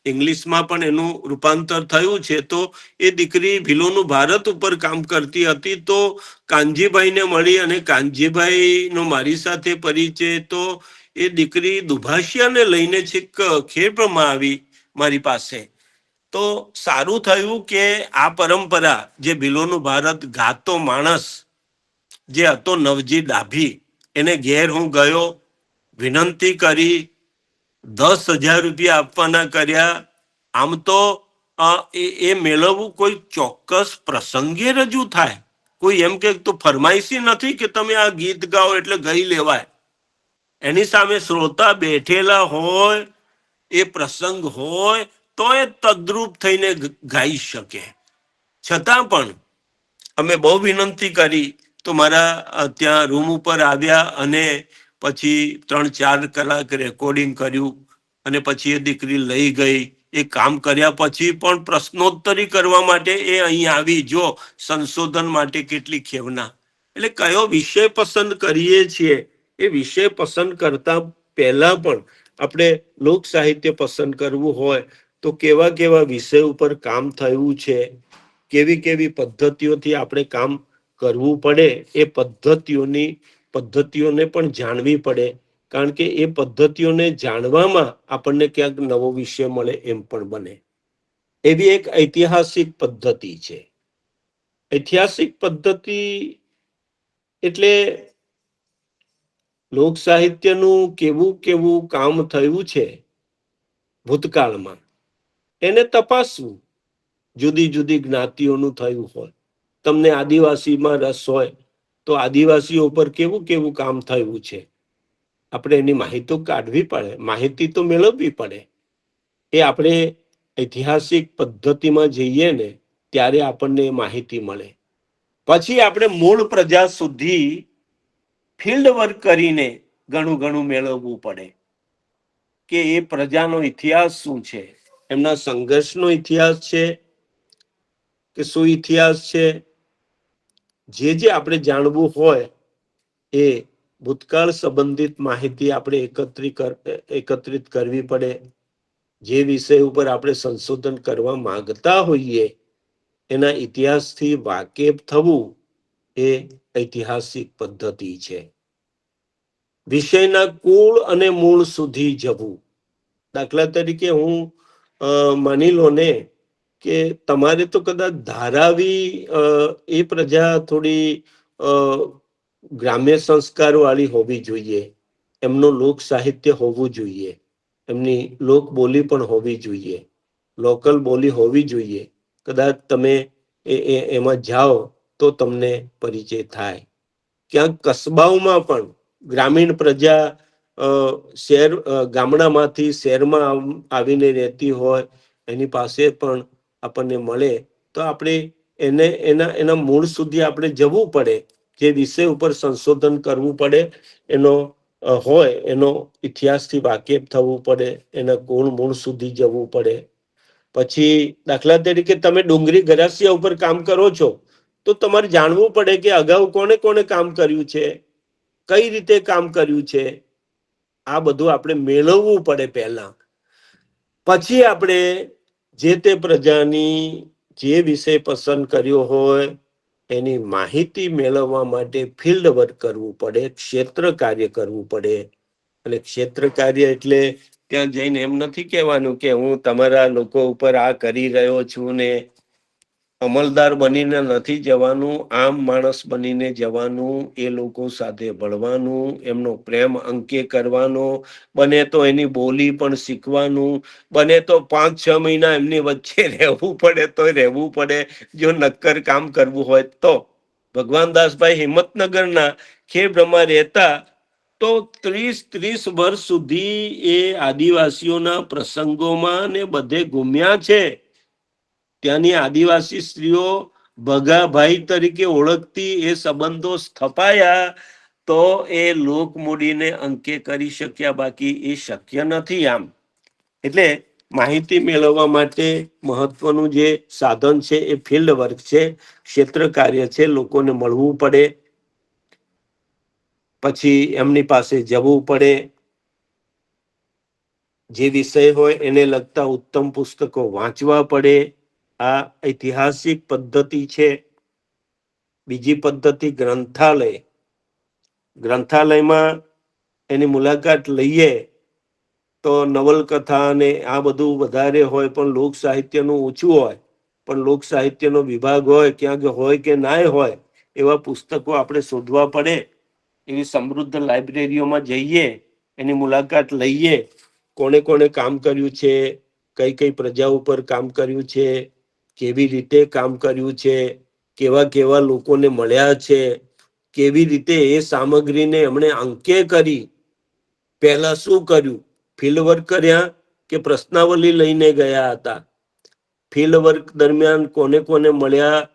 ઇંગ્લિશમાં પણ એનું રૂપાંતર થયું છે. તો એ દીકરી ભીલોનું ભારત ઉપર કામ કરતી હતી. તો કાનજીભાઈને મળી અને કાનજીભાઈનો મારી સાથે પરિચય. તો એ દીકરી દુભાષિયાને લઈને છેક ખેડબ્રહ્મા આવી મારી પાસે. તો સારું થયું કે આ પરંપરા જે ભીલોનું ભારત ગાતો માણસ જે હતો નવજી ડાભી, એને ઘેર હું ગયો, વિનંતી કરી, 10,000 રૂપિયા આપવાના કર્યા. આમ તો એ મેળવવું કોઈ ચોક્કસ પ્રસંગે રજૂ થાય, કોઈ એમ કે તો ફરમાઈશી નથી કે તમે આ ગીત ગાઓ એટલે ગઈ લેવાય. એની સામે શ્રોતા બેઠેલા હોય, એ પ્રસંગ હોય તો એ તદ્રુપ થઈને ગાઈ શકે. છતાં પણ અમે બહુ વિનંતી કરી તો મારા ત્યાં રૂમ ઉપર આવ્યા અને પછી 3-4 કલાક રેકોર્ડિંગ કર્યું અને પછી એ દીકરી લઈ ગઈ. એ કામ કર્યા પછી પણ પ્રશ્નોત્તરી કરવા માટે એ અહીં આવી. જો સંશોધન માટે કેટલી ખેવના. એટલે કયો વિષય પસંદ કરીએ છીએ એ વિષય પસંદ કરતા પહેલા પણ આપણે લોક સાહિત્ય પસંદ કરવું હોય તો કેવા કેવા વિષય ઉપર કામ થયું છે, કેવી કેવી પદ્ધતિઓથી આપણે કામ કરવું પડે, એ પદ્ધતિઓની પદ્ધતિઓને પણ જાણવી પડે, કારણ કે એ પદ્ધતિઓને જાણવામાં આપણને ક્યાંક નવો વિષય મળે એમ પણ બને. એવી એક ઐતિહાસિક પદ્ધતિ છે. ઐતિહાસિક પદ્ધતિ એટલે લોક સાહિત્યનું કેવું કેવું કામ થયું છે ભૂતકાળમાં, એને તપાસવું. જુદી જુદી જ્ઞાતિઓનું થયું હોય, તમને આદિવાસીમાં રસ હોય તો આદિવાસીઓ પર કેવું કેવું કામ થયું છે, આપણે એની માહિતી કાઢવી પડે, માહિતી તો મેળવવી પડે. એ આપણે ઐતિહાસિક પદ્ધતિમાં જઈએ ને ત્યારે આપણને માહિતી મળે. પછી આપણે મૂળ પ્રજા સુધી ફિલ્ડ વર્ક કરીને ઘણું ઘણું મેળવવું પડે કે એ પ્રજાનો ઇતિહાસ શું છે, એમના સંઘર્ષનો ઇતિહાસ છે કે શું ઇતિહાસ છે. જે આપણે જાણવું હોય એ ભૂતકાળ સંબંધિત માહિતી આપણે એકત્રિત કરવી પડે. જે વિષય ઉપર આપણે સંશોધન કરવા માંગતા હોઈએ એના ઇતિહાસથી વાકેફ થવું એ ઐતિહાસિક પદ્ધતિ છે. વિષયના કુળ અને મૂળ સુધી જવું. દાખલા તરીકે હું માની લો ને કે તમારે તો કદાચ ધારાવી એ પ્રજા થોડી ગ્રામ્ય સંસ્કાર વાળી હોવી જોઈએ, એમનું લોક સાહિત્ય હોવું જોઈએ, એમની લોક બોલી પણ હોવી જોઈએ, લોકલ બોલી હોવી જોઈએ. કદાચ તમે એમાં જાઓ તો તમને પરિચય થાય. ક્યાંક કસ્બાઓમાં પણ ગ્રામીણ પ્રજા શહેર ગામડામાંથી શહેરમાં આવીને રહેતી હોય, એની પાસે પણ આપણને મળે તો આપણે એના મૂળ સુધી આપણે જવું પડે. જે વિષય ઉપર સંશોધન કરવું પડે એનો હોય એનો ઇતિહાસથી વાકેફ થવું પડે, એના ગુણ મૂળ સુધી જવું પડે. પછી દાખલા તરીકે તમે ડુંગળી ગરાસિયા ઉપર કામ કરો છો તો તમારે જાણવું પડે કે અગાઉ કોને કોને કામ કર્યું છે, કઈ રીતે કામ કર્યું છે. આ બધું આપણે મેળવવું પડે પહેલા. પછી આપણે જે તે પ્રજાની જે વિષય પસંદ કર્યો હોય એની માહિતી મેળવવા માટે ફિલ્ડ વર્ક કરવું પડે, ક્ષેત્ર કાર્ય કરવું પડે. અને ક્ષેત્ર કાર્ય એટલે ત્યાં જઈને એમ નથી કહેવાનું કે હું તમારા લોકો ઉપર આ કરી રહ્યો છું ને, અમલદાર બનીને નથી જવાનું, આમ માણસ બનીને જવાનું, એ લોકો સાથે ભળવાનું, એમનો પ્રેમ અંકે કરવાનો, બને તો એની બોલી પણ શીખવાનું, બને તો 5-6 મહિના એમની વચ્ચે રહેવું પડે તો રહેવું પડે જો નક્કર કામ કરવું હોય તો. ભગવાન દાસભાઈ હિંમતનગરના ખેબ્રહ્મા રહેતા તો 30 વર્ષ સુધી એ આદિવાસીઓના પ્રસંગોમાં ને બધે ઘૂમ્યા છે. ત્યાંની આદિવાસી સ્ત્રીઓ ભગાભાઈ તરીકે ઓળખતી, એ સંબંધો સ્થપાયા તો એ લોકમૂડીને અંકે કરી શક્યા, બાકી એ શક્ય નથી. આમ એટલે માહિતી મેળવવા માટે મહત્વનું જે સાધન છે એ ફિલ્ડ વર્ક છે, ક્ષેત્ર કાર્ય છે. લોકોને મળવું પડે, પછી એમની પાસે જવું પડે, જે વિષય હોય એને લગતા ઉત્તમ પુસ્તકો વાંચવા પડે. આ ઐતિહાસિક પદ્ધતિ છે. બીજી પદ્ધતિ ગ્રંથાલય. ગ્રંથાલયમાં એની મુલાકાત લઈએ તો નવલકથા ને આ બધું વધારે હોય પણ લોક સાહિત્યનું ઓછું હોય. પણ લોક સાહિત્યનો વિભાગ હોય, ક્યાંક હોય કે ના હોય, એવા પુસ્તકો આપણે શોધવા પડે. એવી સમૃદ્ધ લાઇબ્રેરીઓમાં જઈએ, એની મુલાકાત લઈએ, કોને કોને કામ કર્યું છે, કઈ કઈ પ્રજા ઉપર કામ કર્યું છે, કેવી રીતે કામ કર્યું છે, કેવા કેવા લોકોને મળ્યા છે, કેવી રીતે એ સામગ્રીને એમણે અંકે કરી, પહેલા શું કર્યું, ફિલ્ડ વર્ક કર્યા કે પ્રશ્નાવલી લઈને ગયા હતા, ફિલ્ડ વર્ક દરમિયાન કોને કોને મળ્યા,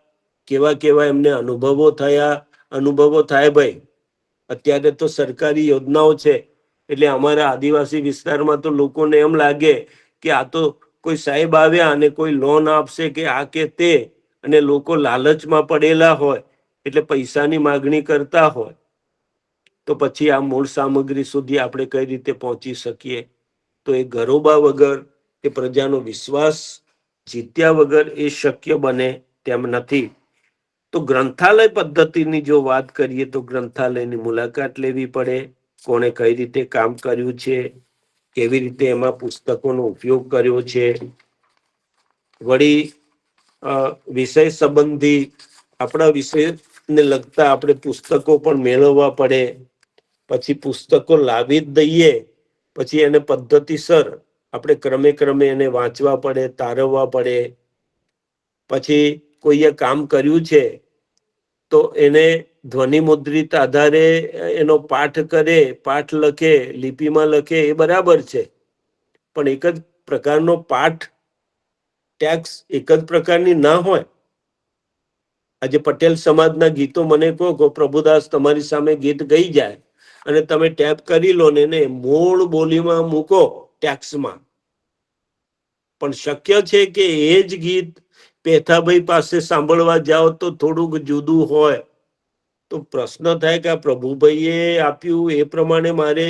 કેવા કેવા એમને અનુભવો થયા. અનુભવો થાય ભાઈ, અત્યારે તો સરકારી યોજનાઓ છે એટલે અમારા આદિવાસી વિસ્તારમાં તો લોકોને એમ લાગે કે આ તો કોઈ સાહેબ આવ્યા અને કોઈ લોન આપશે કે આ કે તે, અને લોકો લાલચમાં પડેલા હોય એટલે પૈસાની માગણી કરતા હોય. તો પછી આ મૂળ સામગ્રી સુધી આપણે કઈ રીતે પહોંચી શકીએ? તો એ ગરોબા વગર, એ પ્રજાનો વિશ્વાસ જીત્યા વગર એ શક્ય બને તેમ નથી. તો ગ્રંથાલય પદ્ધતિની જો વાત કરીએ તો ગ્રંથાલયની મુલાકાત લેવી પડે, કોણે કઈ રીતે કામ કર્યું છે, કેવી રીતે એમાં પુસ્તકોનો ઉપયોગ કર્યો છે, વળી વિષય સંબંધી આપણા વિષયને લગતા આપણે પુસ્તકો પણ મેળવવા પડે. પછી પુસ્તકો લાવી જ દઈએ પછી એને પદ્ધતિસર આપણે ક્રમે ક્રમે એને વાંચવા પડે, તારવવા પડે. પછી કોઈએ કામ કર્યું છે તો એને ધ્વનિ મુદ્રિત આધારે એનો પાઠ કરે, પાઠ લખે, લિપિમાં લખે, એ બરાબર છે. પણ એક જ પ્રકારનો પાઠ ટેક્સ એક જ પ્રકારની ના હોય. આજે પટેલ સમાજના ગીતો મને કહો પ્રભુદાસ તમારી સામે ગીત ગઈ જાય અને તમે ટેપ કરી લો ને એને મૂળ બોલીમાં મૂકો ટેક્સમાં, પણ શક્ય છે કે એ જ ગીત પેથાભાઈ પાસે સાંભળવા જાઓ તો થોડુંક જુદું હોય. તો પ્રશ્ન થાય કે આ પ્રભુભાઈએ આપ્યું એ પ્રમાણે મારે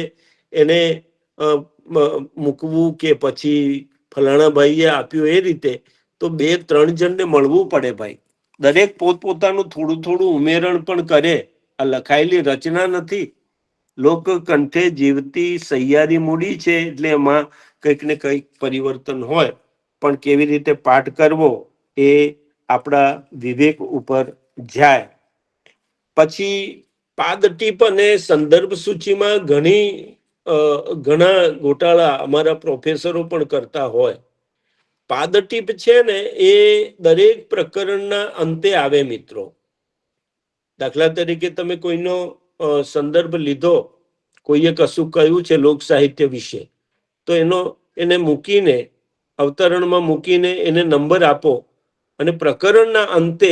એને મૂકવું કે પછી ફલાણા ભાઈએ આપ્યું એ રીતે? તો બે ત્રણ જણને મળવું પડે ભાઈ. દરેક પોતપોતાનું થોડું થોડું ઉમેરણ પણ કરે. આ લખાયેલી રચના નથી, લોક કંઠે જીવતી સહિયારી મૂડી છે, એટલે એમાં કંઈક ને કંઈક પરિવર્તન હોય. પણ કેવી રીતે પાઠ કરવો એ આપણા વિવેક ઉપર જાય. પછી પાદ ટીપ અને સંદર્ભ સૂચિમાં ઘણા ગોટાળા અમારા પ્રોફેસરો પણ કરતા હોય. પાદ ટીપ છે ને એ દરેક પ્રકરણના અંતે આવે મિત્રો. દાખલા તરીકે તમે કોઈનો સંદર્ભ લીધો, કોઈએ કશું કહ્યું છે લોક સાહિત્ય વિશે, તો એને મૂકીને અવતરણમાં મૂકીને એને નંબર આપો અને પ્રકરણના અંતે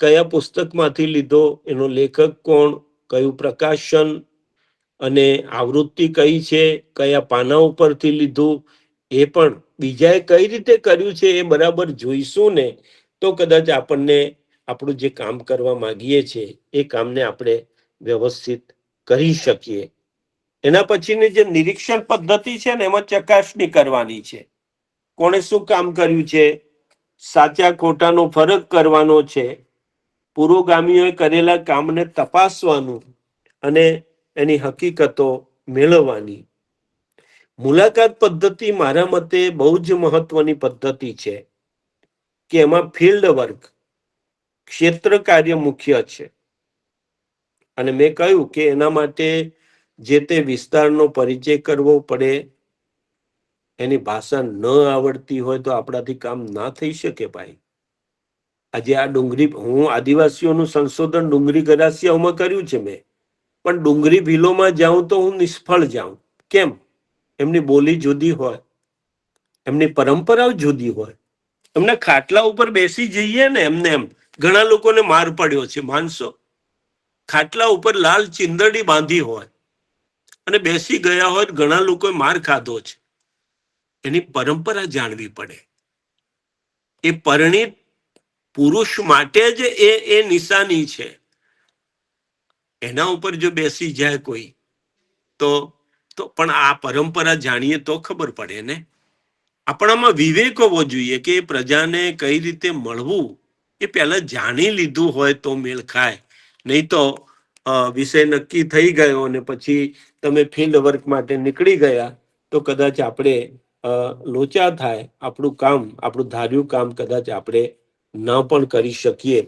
કયા પુસ્તકમાંથી લીધો, એનો લેખક કોણ, કયું પ્રકાશન અને આવૃત્તિ કઈ છે, કયા પાના ઉપરથી લીધું, એ પણ બીજાએ કઈ રીતે કર્યું છે એ બરાબર જોઈશું ને તો કદાચ આપણને આપણું જે કામ કરવા માંગીએ છીએ એ કામને આપણે વ્યવસ્થિત કરી શકીએ. એના પછીની જે નિરીક્ષણ પદ્ધતિ છે ને એમાં ચકાસણી કરવાની છે. કોણે શું કામ કર્યું છે, સાચા ખોટાનો ફરક કરવાનો છે, પુરોગામીઓએ કરેલા કામને તપાસવાનું અને એની હકીકતો મેળવવાની. મુલાકાત પદ્ધતિ મારા મતે બહુ જ મહત્વની પદ્ધતિ છે કે એમાં ફિલ્ડ વર્ક, ક્ષેત્ર કાર્ય મુખ્ય છે. અને મેં કહ્યું કે એના માટે જે તે વિસ્તારનો પરિચય કરવો પડે. એની ભાષા ન આવડતી હોય તો આપણાથી કામ ના થઈ શકે ભાઈ. આજે આ હું આદિવાસીઓનું સંશોધન ડુંગરી ગરાસિયાઓમાં કર્યું છે મેં, પણ ડુંગરી ભીલોમાં જાઉં તો હું નિષ્ફળ જાઉં. કેમ? એમની બોલી જુદી હોય, એમની પરંપરાઓ જુદી હોય. એમના ખાટલા ઉપર બેસી જઈએ ને એમને એમ ઘણા લોકોને માર પડ્યો છે, માનસો. ખાટલા ઉપર લાલ ચિંદડી બાંધી હોય અને બેસી ગયા હોય, ઘણા લોકોએ માર ખાધો છે. એની પરંપરા જાણવી પડે. એ પરિણિત પુરુષ માટે જ એ નિશાની છે. એના ઉપર જો બેસી જાય કોઈ તો પણ આ પરંપરા જાણીએ તો ખબર પડે ને. આપણામાં વિવેક હોવો જોઈએ કે પ્રજાને કઈ રીતે મળવું એ પહેલા જાણી લીધું હોય તો મેળ ખાય. નહીં તો વિષય નક્કી થઈ ગયો અને પછી તમે ફિલ્ડ વર્ક માટે નીકળી ગયા તો કદાચ આપણે લોચા થાય, આપણું ધાર્યું કામ કદાચ આપણે ન પણ કરી શકીએ.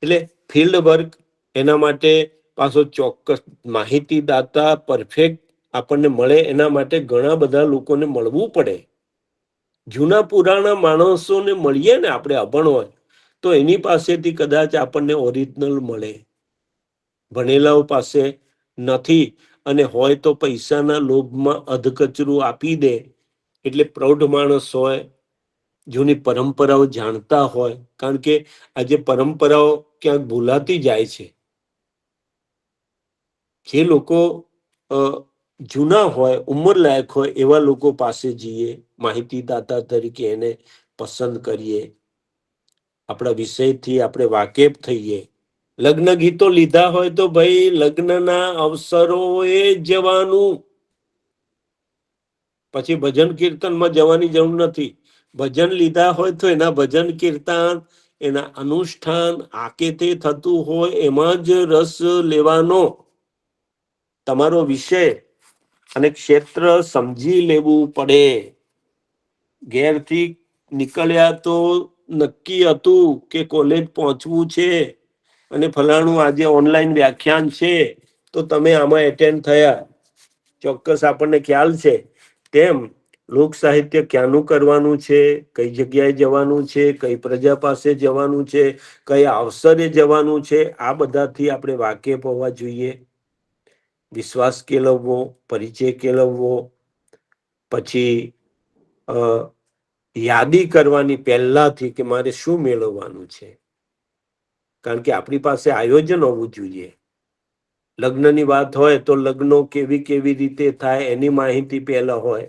એટલે ફિલ્ડ વર્ક એના માટે પાછો ચોક્કસ માહિતીદાતા પરફેક્ટ આપણને મળે એના માટે ઘણા બધા લોકોને મળવું પડે. જૂના પુરાણા માણસોને મળીએ ને આપણે અભણ હોય તો એની પાસેથી કદાચ આપણને ઓરિજિનલ મળે. ભણેલાઓ પાસે નથી અને હોય તો પૈસાના લોભમાં અધકચરું આપી દે. એટલે પ્રૌઢ માણસ હોય, જૂની પરંપરાઓ જાણતા હોય, કારણ કે આજે પરંપરાઓ ક્યાંક ભૂલાતી જાય છે. જે લોકો જૂના હોય, ઉંમરલાયક હોય એવા લોકો પાસે જઈએ, માહિતીદાતા તરીકે એને પસંદ કરીએ, આપણા વિષયથી આપણે વાકેફ થઈએ. લગ્ન ગીતો લીધા હોય તો ભાઈ લગ્નના અવસરોએ જવાનું. પછી ભજન કીર્તનમાં જવાની જરૂર નથી. ભજન લીધા હોય તો એના ભજન કીર્તન એના અનુષ્ઠાન આ કે તે થતું હોય એમાં જ રસ લેવાનો, તમારો વિષય અને ક્ષેત્ર સમજી લેવું પડે. ઘેરથી નીકળ્યા તો નક્કી હતું કે કોલેજ પહોંચવું છે અને ફલાણું આજે ઓનલાઈન વ્યાખ્યાન છે તો તમે આમાં એટેન્ડ થયા. ચોક્કસ આપણને ખ્યાલ છે તેમ લોક સાહિત્ય ક્યાંનું કરવાનું છે, કઈ જગ્યાએ જવાનું છે, કઈ પ્રજા પાસે જવાનું છે, કઈ અવસરે જવાનું છે, આ બધાથી આપણે વાકેફ હોવા જોઈએ. વિશ્વાસ કેળવવો, પરિચય કેળવવો, પછી યાદી કરવાની પહેલાથી કે મારે શું મેળવવાનું છે. કારણ કે આપણી પાસે આયોજન હોવું જોઈએ. લગ્નની વાત હોય તો લગ્નો કેવી કેવી રીતે થાય એની માહિતી પહેલા હોય.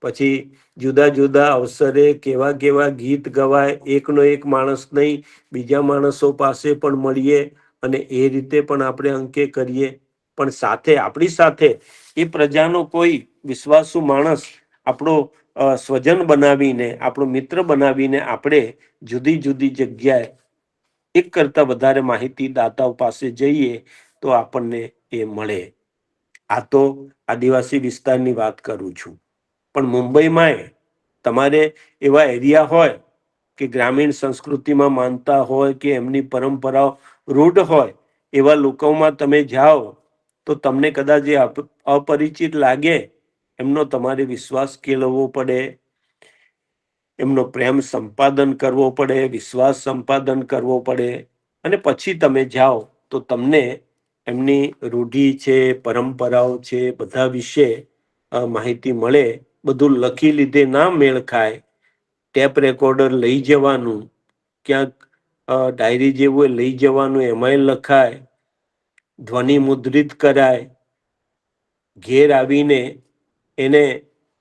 પછી જુદા જુદા અવસરે કેવા કેવા ગીત ગવાય, એકનો એક માણસ નહીં બીજા માણસો પાસે પણ મળીએ અને એ રીતે પણ આપણે અંકે કરીએ. પણ સાથે આપણી સાથે એ પ્રજાનો કોઈ વિશ્વાસુ માણસ આપણો સ્વજન બનાવીને, આપણો મિત્ર બનાવીને આપણે જુદી જુદી જગ્યાએ એક કરતા વધારે માહિતી દાતાઓ પાસે જઈએ તો આપણને એ મળે. આ તો આદિવાસી વિસ્તારની વાત કરું છું. પણ મુંબઈમાં તમારે એવા એરિયા હોય કે ગ્રામીણ સંસ્કૃતિમાં માનતા હોય કે એમની પરંપરાઓ રૂઢ હોય, એવા લોકોમાં તમે જાઓ તો તમને કદાચ એ અપરિચિત લાગે. એમનો તમારે વિશ્વાસ કેળવવો પડે, એમનો પ્રેમ સંપાદન કરવો પડે, વિશ્વાસ સંપાદન કરવો પડે અને પછી તમે જાઓ તો તમને એમની રૂઢિ છે, પરંપરાઓ છે, બધા વિશે માહિતી મળે. બધું લખી લીધે ના મેળ ખાય. ટેપ રેકોર્ડર લઈ જવાનું, ક્યાંક ડાયરી જેવું લઈ જવાનું, એમાંય લખાય, ધ્વનિ મુદ્રિત કરાય, ઘેર આવીને એને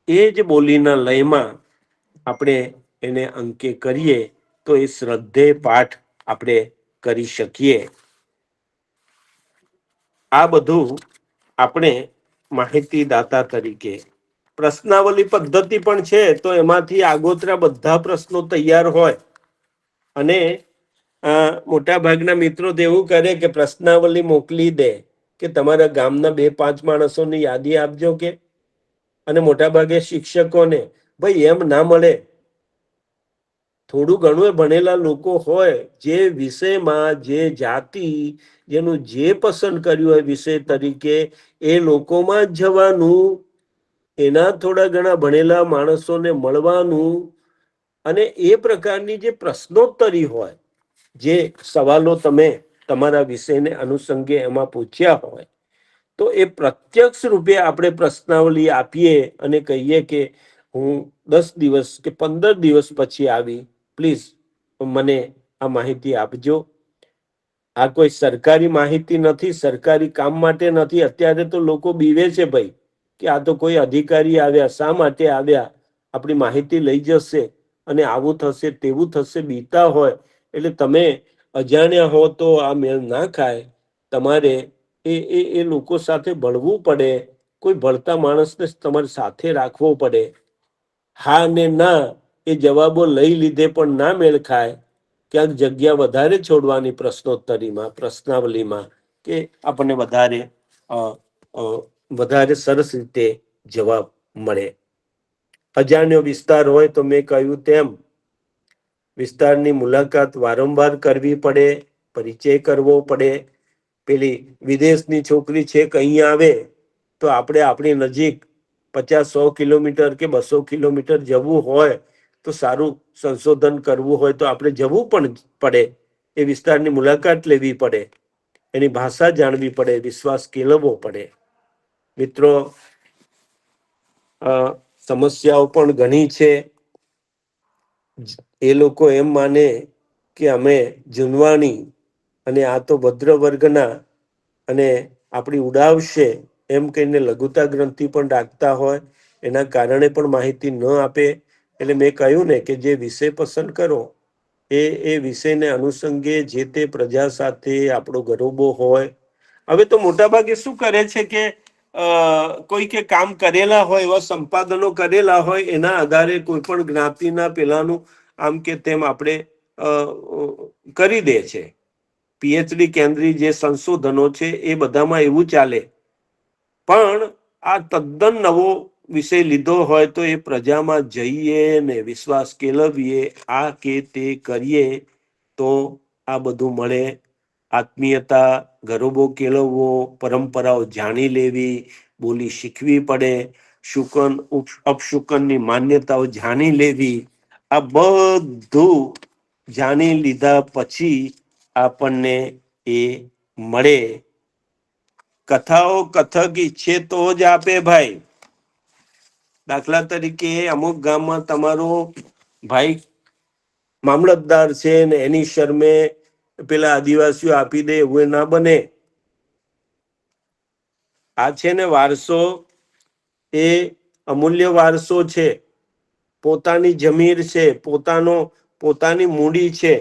એ જ બોલીના લયમાં આપણે એને અંકે કરીએ તો એ શ્રદ્ધેય પાઠ આપણે કરી શકીએ. આ બધું આપણે માહિતી દાતા તરીકે. પ્રશ્નાવલી પદ્ધતિ પણ છે તો એમાંથી આગોતરા બધા પ્રશ્નો તૈયાર હોય અને મોટા ભાગના મિત્રો તો એવું કરે કે પ્રશ્નાવલી મોકલી દે કે તમારા ગામના 2-5 માણસોની યાદી આપજો કે. અને મોટા ભાગે શિક્ષકોને ભાઈ એમ ના મળે. થોડું ઘણું ભણેલા લોકો હોય જે વિષયમાં જે જાતિ જેનું જે પસંદ કર્યું હોય વિષય તરીકે એ લોકોમાં જ જવાનું, એના થોડા ઘણા ભણેલા માણસોને મળવાનું અને એ પ્રકારની જે પ્રશ્નોત્તરી હોય, જે સવાલો તમે તમારા વિષયને અનુસંગે એમાં પૂછ્યા હોય તો એ પ્રત્યક્ષ રૂપે આપણે પ્રશ્નાવલી આપીએ અને કહીએ કે હું 10 દિવસ કે 15 દિવસ પછી આવી, પ્લીઝ મને આ માહિતી આપજો. આ કોઈ સરકારી માહિતી નથી, સરકારી કામ માટે નથી. અત્યારે તો લોકો બીવે છે ભાઈ કે આ તો કોઈ અધિકારી આવ્યા, શા માટે આવ્યા, આપણી માહિતી લઈ જશે અને આવું થશે તેવું થશે, બીતા હોય. એટલે તમે અજાણ્યા હો તો આ મેળ ના ખાય. તમારે એ લોકો સાથે ભળવું પડે. કોઈ ભળતા માણસને તમારે સાથે રાખવો પડે. હા ને ના એ જવાબો લઈ લીધે પણ ના મેળ ખાય. ક્યાંક જગ્યા વધારે છોડવાની પ્રશ્નોત્તરીમાં, પ્રશ્નાવલીમાં કે આપણને વધારે સરસ રીતે જવાબ મળે. અજાણ્યો વિસ્તાર હોય તો મેં કહ્યું તેમ વિસ્તારની મુલાકાત વારંવાર કરવી પડે, પરિચય કરવો પડે. પેલી વિદેશની છોકરી છે કે અહીં આવે તો આપણે આપણી નજીક 50-100 કિલોમીટર કે 200 કિલોમીટર જવું હોય તો સારું સંશોધન કરવું હોય તો આપણે જવું પણ પડે. એ વિસ્તારની મુલાકાત લેવી પડે, એની ભાષા જાણવી પડે, વિશ્વાસ કેળવવો પડે. મિત્રો, સમસ્યાઓ પણ ઘણી છે. એ લોકો એમ માને કે અમે જૂનવાણી અને આ તો ભદ્ર વર્ગના અને આપણી ઉડાવશે એમ કહીને લઘુતા ગ્રંથિ પણ રાખતા હોય. એના કારણે પણ માહિતી ન આપે. એટલે મેં કહ્યું ને કે જે વિષય પસંદ કરો એ વિષયને અનુસંગે જે તે પ્રજા સાથે આપણો ગરોબો હોય. હવે તો મોટા ભાગે શું કરે છે કે કોઈ કે કામ કરેલા હોય, એવા સંપાદનો કરેલા હોય, એના આધારે કોઈ પણ જ્ઞાતિના પેલાનું આમ કે તેમ આપણે કરી દે છે. પીએચડી કેન્દ્રીય જે સંશોધનો છે એ બધામાં એવું ચાલે. પણ આ તદ્દન નવો વિષય લીધો હોય તો એ પ્રજામાં જઈએ ને વિશ્વાસ કેળવીએ, આ કે તે કરીએ તો આ બધું મળે. આત્મીયતા, ગરોબો કેળવવો, પરંપરાઓ જાણી લેવી, બોલી શીખવી પડે, શુકન અપશુકનની માન્યતાઓ જાણી લેવી. આ બધું જાણી લીધા પછી આપણને એ મળે. કથાઓ કથક ઈચ્છે તો જ આપે ભાઈ. દાખલા તરીકે અમુક ગામમાં તમારો ભાઈ મામલતદાર છે ને એની શરમે પેલા આદિવાસીઓ આપી દે એવું ના બને. આ છે ને વારસો, એ અમૂલ્ય વારસો છે. પોતાની જમીર છે, પોતાની મૂડી છે.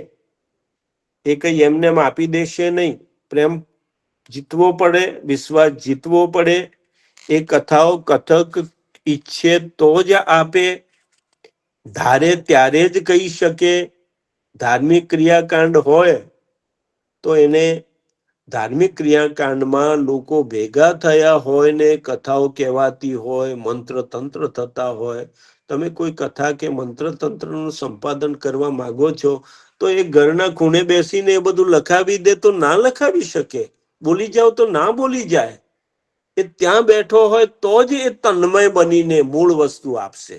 એ કઈ એમને એમ આપી દેશે નહીં. પ્રેમ જીતવો પડે, વિશ્વાસ જીતવો પડે. એ કથાઓ કથક ઈચ્છે તો જ આપે. ધારે ત્યારે જ કહી શકે. ધાર્મિક ક્રિયાકાંડ હોય તો એને ધાર્મિક ક્રિયાકાંડમાં લોકો ભેગા થયા હોય ને કથાઓ કહેવાતી હોય, મંત્ર તંત્ર થતા હોય. તમે કોઈ કથા કે મંત્ર તંત્રનું સંપાદન કરવા માંગો છો તો એ ઘરના ખૂણે બેસીને એ બધું લખાવી દે તો ના લખાવી શકે. બોલી જાવ તો ના બોલી જાય. એ ત્યાં બેઠો હોય તો જ એ તન્મય બનીને મૂળ વસ્તુ આપશે.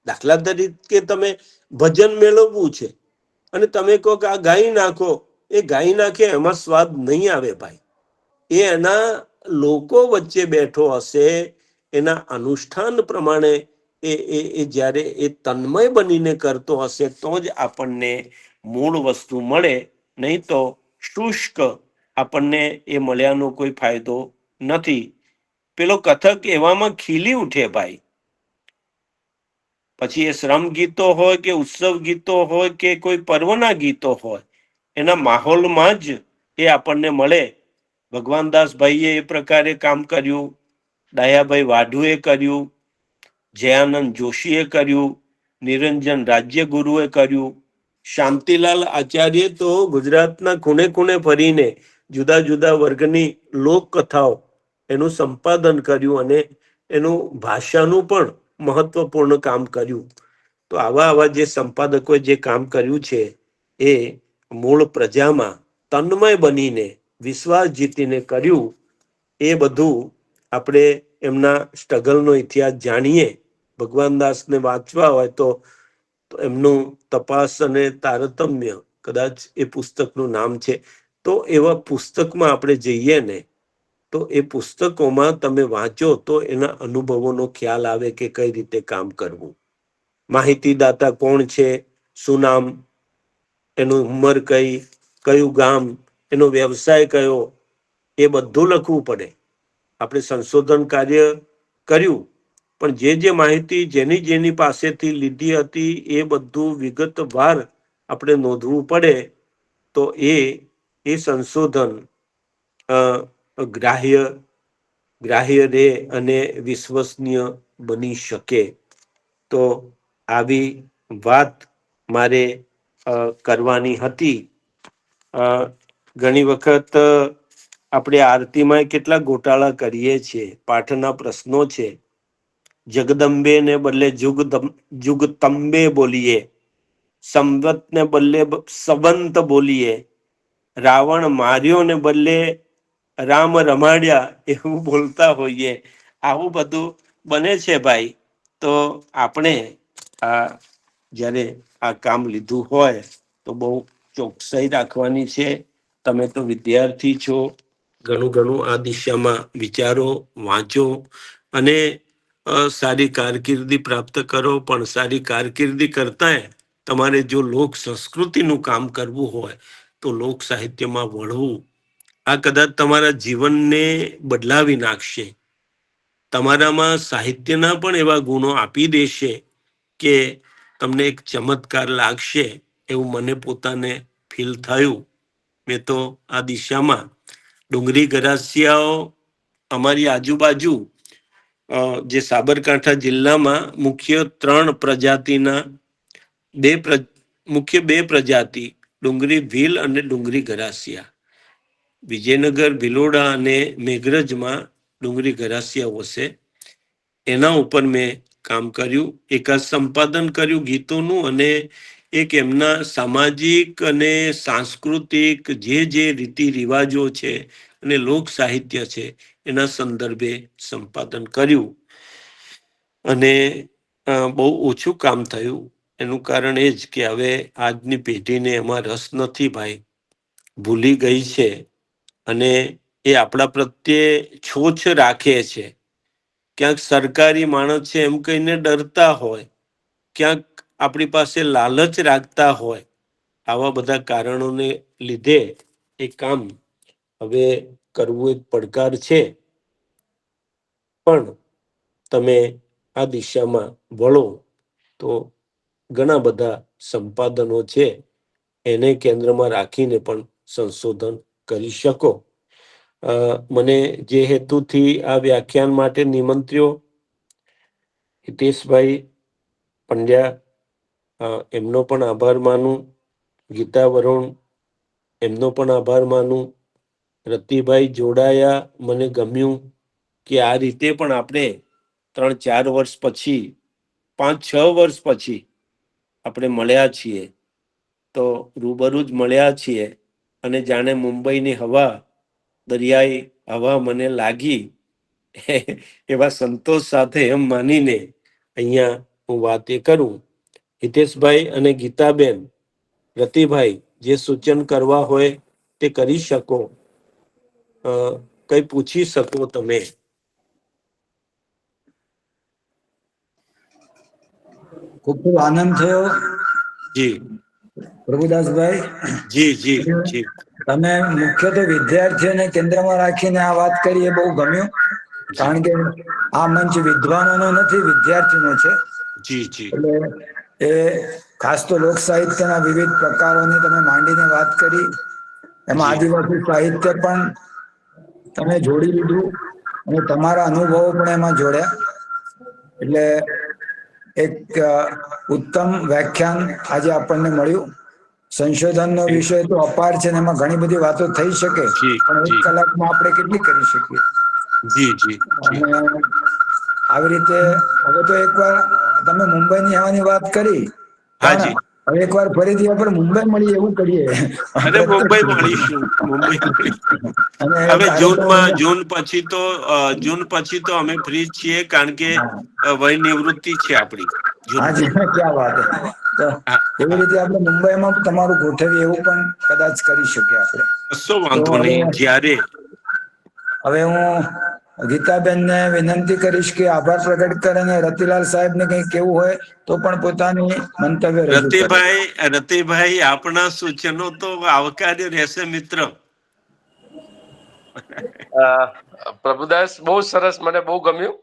દાખલા તરીકે તમે ભજન મેળવવું છે અને તમે કહો કે આ ગાઈ નાખો, એ ગાઈ નાખે એમાં સ્વાદ નહીં આવે ભાઈ. એ એના લોકો વચ્ચે બેઠો હશે, એના અનુષ્ઠાન પ્રમાણે એ જ્યારે એ તન્મય બનીને કરતો હશે તો જ આપણને મૂળ વસ્તુ મળે. નહીં તો શુષ્ક આપણને એ મળ્યાનો કોઈ ફાયદો નથી. પેલો કથક એવામાં ખીલી ઉઠે ભાઈ. પછી એ શ્રમ ગીતો હોય કે ઉત્સવ ગીતો હોય કે કોઈ પર્વના ગીતો હોય, એના માહોલમાં જ એ આપણને મળે. ભગવાન દાસભાઈએ એ પ્રકારે કામ કર્યું, દયાભાઈ વાઢુએ કર્યું, જયાનંદ જોશીએ કર્યું, નિરંજન રાજ્યગુરુએ કર્યું, શાંતિલાલ આચાર્ય તો ગુજરાતના ખૂણે ખૂણે ફરીને જુદા જુદા વર્ગની લોકકથાઓ એનું સંપાદન કર્યું અને એનું ભાષાનું પણ મહત્વપૂર્ણ કામ કર્યું. તો આવા જે સંપાદકોએ જે કામ કર્યું છે એ મૂળ પ્રજામાં તન્મય બનીને વિશ્વાસ જીતીને કર્યું. એ બધું આપણે એમના સ્ટ્રગલનો ઇતિહાસ જાણીએ. ભગવાન દાસને વાંચવા હોય તો એમનું તપાસ અને તારતમ્ય કદાચ એ પુસ્તકનું નામ છે. તો એવા પુસ્તકમાં આપણે જઈએ ને તો એ પુસ્તકોમાં તમે વાંચો તો એના અનુભવોનો ખ્યાલ આવે કે કઈ રીતે કામ કરવું. માહિતીદાતા કોણ છે, શું નામ, એનું ઉંમર કઈ, કયું ગામ, એનો વ્યવસાય કયો, એ બધું લખવું પડે. આપણે સંશોધન કાર્ય કર્યું પણ જે માહિતી જેની પાસેથી લીધી હતી એ બધું વિગતવાર આપણે નોંધવું પડે. તો એ સંશોધન ગ્રાહ્ય રે અને વિશ્વસનીય બની શકે. તો આવી વાત મારે કરવાની હતી. ઘણી વખત આપણે આરતીમાં કેટલા ગોટાળા કરીએ છીએ. પાઠના પ્રશ્નો છે. જગદંબે ને બદલે જુગતંબે બોલીએ, સંવત ને બદલે સંવંત બોલીએ, રાવણ માર્યો ને બદલે રામ રમાડ્યા એવું બોલતા હોઈએ. આવું બધું બને છે ભાઈ. તો આપણે જ્યારે આ કામ લીધું હોય તો બહુ ચોકસાઈ રાખવાની છે. તમે તો વિદ્યાર્થી છો, ઘણું આ દિશામાં વિચારો, વાંચો અને સારી કારકિર્દી પ્રાપ્ત કરો. પણ સારી કારકિર્દી કરતા તમારે જો લોક સંસ્કૃતિનું કામ કરવું હોય તો લોક સાહિત્યમાં વળવું. આ કદાચ તમારા જીવનને બદલાવી નાખશે. તમારામાં સાહિત્યના પણ એવા ગુણો આપી દેશે કે તમને એક ચમત્કાર લાગશે. એવું મને પોતાને ફીલ થયું. મેં તો આ દિશામાં ડુંગરી ગરાસિયાઓ અમારી આજુબાજુ જે સાબરકાંઠા જિલ્લામાં મુખ્ય 3 પ્રજાતિના મુખ્ય બે પ્રજાતિ, ડુંગળી ભીલ અને ડુંગળી ગરાસિયા. વિજયનગર, ભિલોડા અને મેઘરજમાં ડુંગળી ગરાસિયા વસે. એના ઉપર મેં કામ કર્યું, એકાદ સંપાદન કર્યું ગીતોનું, અને એક એમના સામાજિક અને સાંસ્કૃતિક જે રીતિ રિવાજો છે અને લોક સાહિત્ય છે એના સંદર્ભે સંપાદન કર્યું. અને બહુ ઓછું કામ થયું. એનું કારણ એ જ કે હવે આજની પેઢીને એમાં રસ નથી ભાઈ, ભૂલી ગઈ છે. અને એ આપણા પ્રત્યે છોછ રાખે છે. ક્યાંક સરકારી માણસ છે એમ કહીને ડરતા હોય, ક્યાંક આપણી પાસે લાલચ રાખતા હોય. આવા બધા કારણોને લીધે એ કામ હવે કરવું એક પડકાર છે. પણ તમે આ દિશામાં વળો તો ઘણા બધા સંપાદનો છે એને કેન્દ્રમાં રાખીને પણ સંશોધન કરી શકો. મને જે હેતુથી આ વ્યાખ્યાન માટે નિમંત્ર્યો, હિતેશભાઈ પંડ્યા, એમનો પણ આભાર માનું. ગીતા વરુણ, એમનો પણ આભાર માનું. રતિભાઈ જોડાયા, મને ગમ્યું કે આ રીતે પણ આપણે 3-4 વર્ષ પછી, 5-6 વર્ષ પછી આપણે મળ્યા છીએ. તો રૂબરૂ જ મળ્યા છીએ અને જાણે મુંબઈની હવા, દરિયાઈ હવા મને લાગી એવા સંતોષ સાથે એમ માનીને અહીંયા હું વાત એ કરું. હિતેશભાઈ અને ગીતાબેન, રતિભાઈ, જે સૂચન કરવા હોય તે કરી શકો. કઈ પૂછી શકો તમે. ખૂબ ખૂબ આનંદ થયો જી પ્રભુદાસભાઈ. જી જી જી. તમે મુખ્યત્વે વિદ્યાર્થીઓને કેન્દ્રમાં રાખીને આ વાત કરી, એ બહુ ગમ્યું. કારણ કે આ મંચ વિદ્વાનોનો નથી, વિદ્યાર્થીનો છે. જી જી. એટલે એ ખાસ તો લોક સાહિત્યના વિવિધ પ્રકારોની તમે માંડીને વાત કરી. એમાં આદિવાસી સાહિત્ય પણ તમે જોડી લીધું અને તમારા અનુભવો પણ એમાં જોડ્યા. એટલે એક ઉત્તમ વ્યાખ્યાન આજે આપણને મળ્યું. સંશોધનનો વિષય તો અપાર છે ને એમાં ઘણી બધી વાતો થઈ શકે, પણ 1 કલાકમાં આપણે કેટલી કરી શકીએ. જી જી. અને આવી રીતે હવે તો એકવાર તમે મુંબઈની હવાની વાત કરી, પણ હવે એકવાર ફરીથી આપણે મુંબઈ મળીએ એવું કરીએ. અરે મુંબઈ મળીશું, મુંબઈ મળીશું. અને હવે જૂન પછી તો અમે ફ્રી છીએ, કારણ કે વય નિવૃત્તિ છે આપણી. હાજી, ક્યાં વાત. તો એવી રીતે આપણે મુંબઈમાં તમારું ગોઠવીએ એવું પણ કદાચ કરી શકીએ આપણે. કશો વાંધો નહીં, જ્યારે. હવે હું ગીતાબેનને વિનંતી કરીશ કે આભાર પ્રગટ કરે, અને રતિલાલ સાહેબને કંઈ કેવું હોય તો પણ પોતાની મંતવ્ય રજૂ કરે. રતિભાઈ, આપના સૂચનો તો આવકાર્ય રહેશે મિત્ર. પ્રભુદાસ, બહુ સરસ, મને બહુ ગમ્યું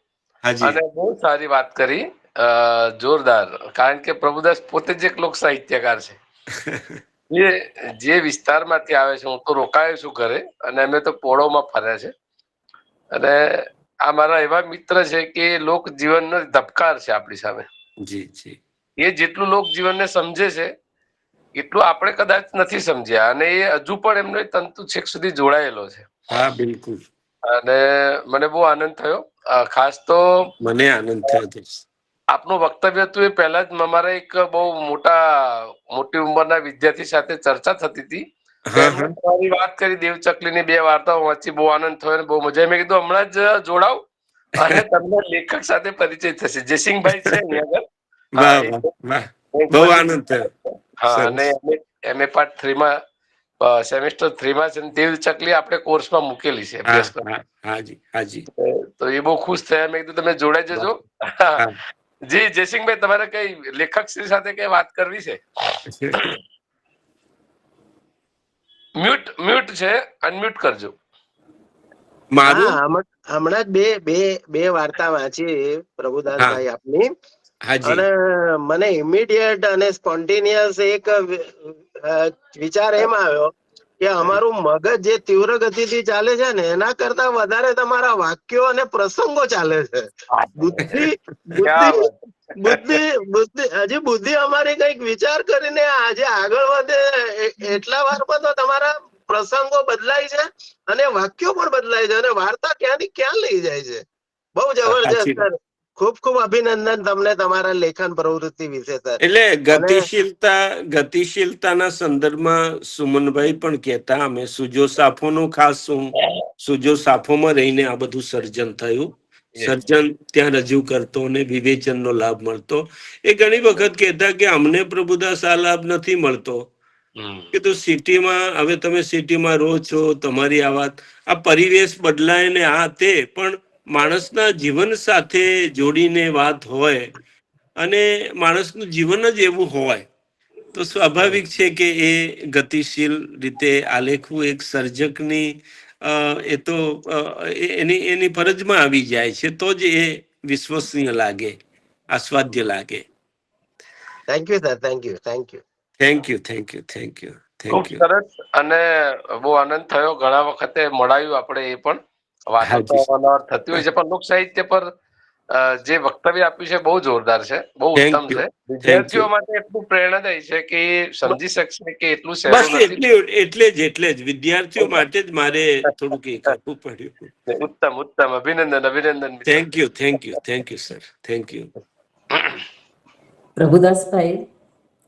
અને બહુ સારી વાત કરી. જોરદાર. કારણ કે પ્રભુદાસ પોતે જ એક લોક સાહિત્યકાર છે. જે વિસ્તારમાંથી આવે છે, હું તો રોકાયો છું ઘરે, અને અમે તો પોળોમાં ફર્યા છે. અને આ મારા એવા મિત્ર છે કે લોક જીવનનો ધબકાર છે આપણી સામે. જી જી. એ જેટલું લોક જીવનને સમજે છે એટલું આપણે કદાચ નથી સમજ્યા, અને એ હજુ પણ એમનો તંતુ છેક સુધી જોડાયેલો છે. હા, બિલકુલ. અને મને બહુ આનંદ થયો. ખાસ તો મને આનંદ થયો. આપનું વક્તવ્ય હતું એ પહેલા જ અમારા એક બહુ મોટી ઉંમરના વિદ્યાર્થી સાથે ચર્ચા થતી હતી. તમારી વાત કરી દેવચકલીની 2 વાર્તાઓ વાંચી, બહુ આનંદ થયો અને બહુ મજા. મેં કીધું હમણાં જ જોડાવ અને તમને લેખક સાથે પરિચય થશે. જયસિંહભાઈ છે અહીંયા આગળ. બહુ આનંદ થયો. હા, અને એમએ પાર્ટ 3 માં સેમેસ્ટર 3 માં છે. દેવચકલી આપણે કોર્સમાં મૂકેલી છે અભ્યાસક્રમ. હાજી હાજી. તો એ બહુ ખુશ થયા. મેં કીધું તમે જોડાઈ જજો. જી જયસિંહભાઈ, તમારે કઈ લેખક શ્રી સાથે કઈ વાત કરવી છે? મ્યુટ છે, અનમ્યુટ કરજો. હમણાં જ બે વાર્તા વાંચી પ્રભુદાસભાઈ આપની, અને મને ઇમિડિયેટ અને સ્પોન્ટેનિયસ એક વિચાર એમ આવ્યો કે અમારું મગજ જે તીવ્ર ગતિથી ચાલે છે ને એના કરતા વધારે તમારા વાક્યો અને પ્રસંગો ચાલે છે. બુદ્ધિ બુદ્ધિ ક્યાં વાત. બુદ્ધિ બુદ્ધિ હજી બુદ્ધિ અમારી કઈક વિચાર કરીને આજે આગળ વધે એટલા વારમાં તો તમારા પ્રસંગો બદલાય છે અને વાક્યો પણ બદલાય છે અને વાર્તા ક્યાંથી ક્યાં લઈ જાય છે. બહુ જબરજસ્ત સર. ખૂબ ખૂબ અભિનંદન તમને તમારા લેખન પ્રવૃત્તિ વિશે સર. એટલે અને ગતિશીલતાના સંદર્ભમાં સુમનભાઈ પણ કહેતા અમે સુજો સાફોનો ખાસ સુજો સાફોમાં રહીને આ બધું સર્જન થયું. સર્જન ત્યાં રજૂ કરતો અને વિવેચનનો લાભ મળતો. એ ઘણી વખત કહેતા કે અમને પ્રભુદાસ આ લાભ નથી મળતો. કે તો સિટીમાં હવે તમે સિટીમાં રહો છો, તમારી આ વાત, આ પરિવેશ બદલાય ને આ તે, પણ માણસના જીવન સાથે જોડીને વાત હોય અને માણસનું જીવન જ એવું હોય તો સ્વાભાવિક છે કે એ ગતિશીલ રીતે આલેખવું એક સર્જકની એ તો એની ફરજમાં આવી જાય છે, તો જ એ વિશ્વસનીય લાગે, આસ્વાદ્ય લાગે. Thank you sir. Thank you. Thank you. Thank you. Thank you. Thank you. ખૂબ સરસ. અને બહુ આનંદ થયો. ઘણા વખતે મળાયું આપણે, એ પણ વાતો તો અવારનવાર થતી હોય છે, પણ લોક સાહિત્ય પર જે વક્તવ્ય આપ્યું છે બહુ જોરદાર છે, બહુ ઉત્તમ છે. વિદ્યાર્થીઓ માટે એટલું પ્રેરણાદાયી છે કે એ સમજી શકશે કે એટલું સહેલું નથી. એટલે જ વિદ્યાર્થીઓ માટે જ મારે થોડુંક એ કરવું પડ્યું. ઉત્તમ ઉત્તમ. અભિનંદન. Thank you. Sir. Thank you. Prabhudasbhai,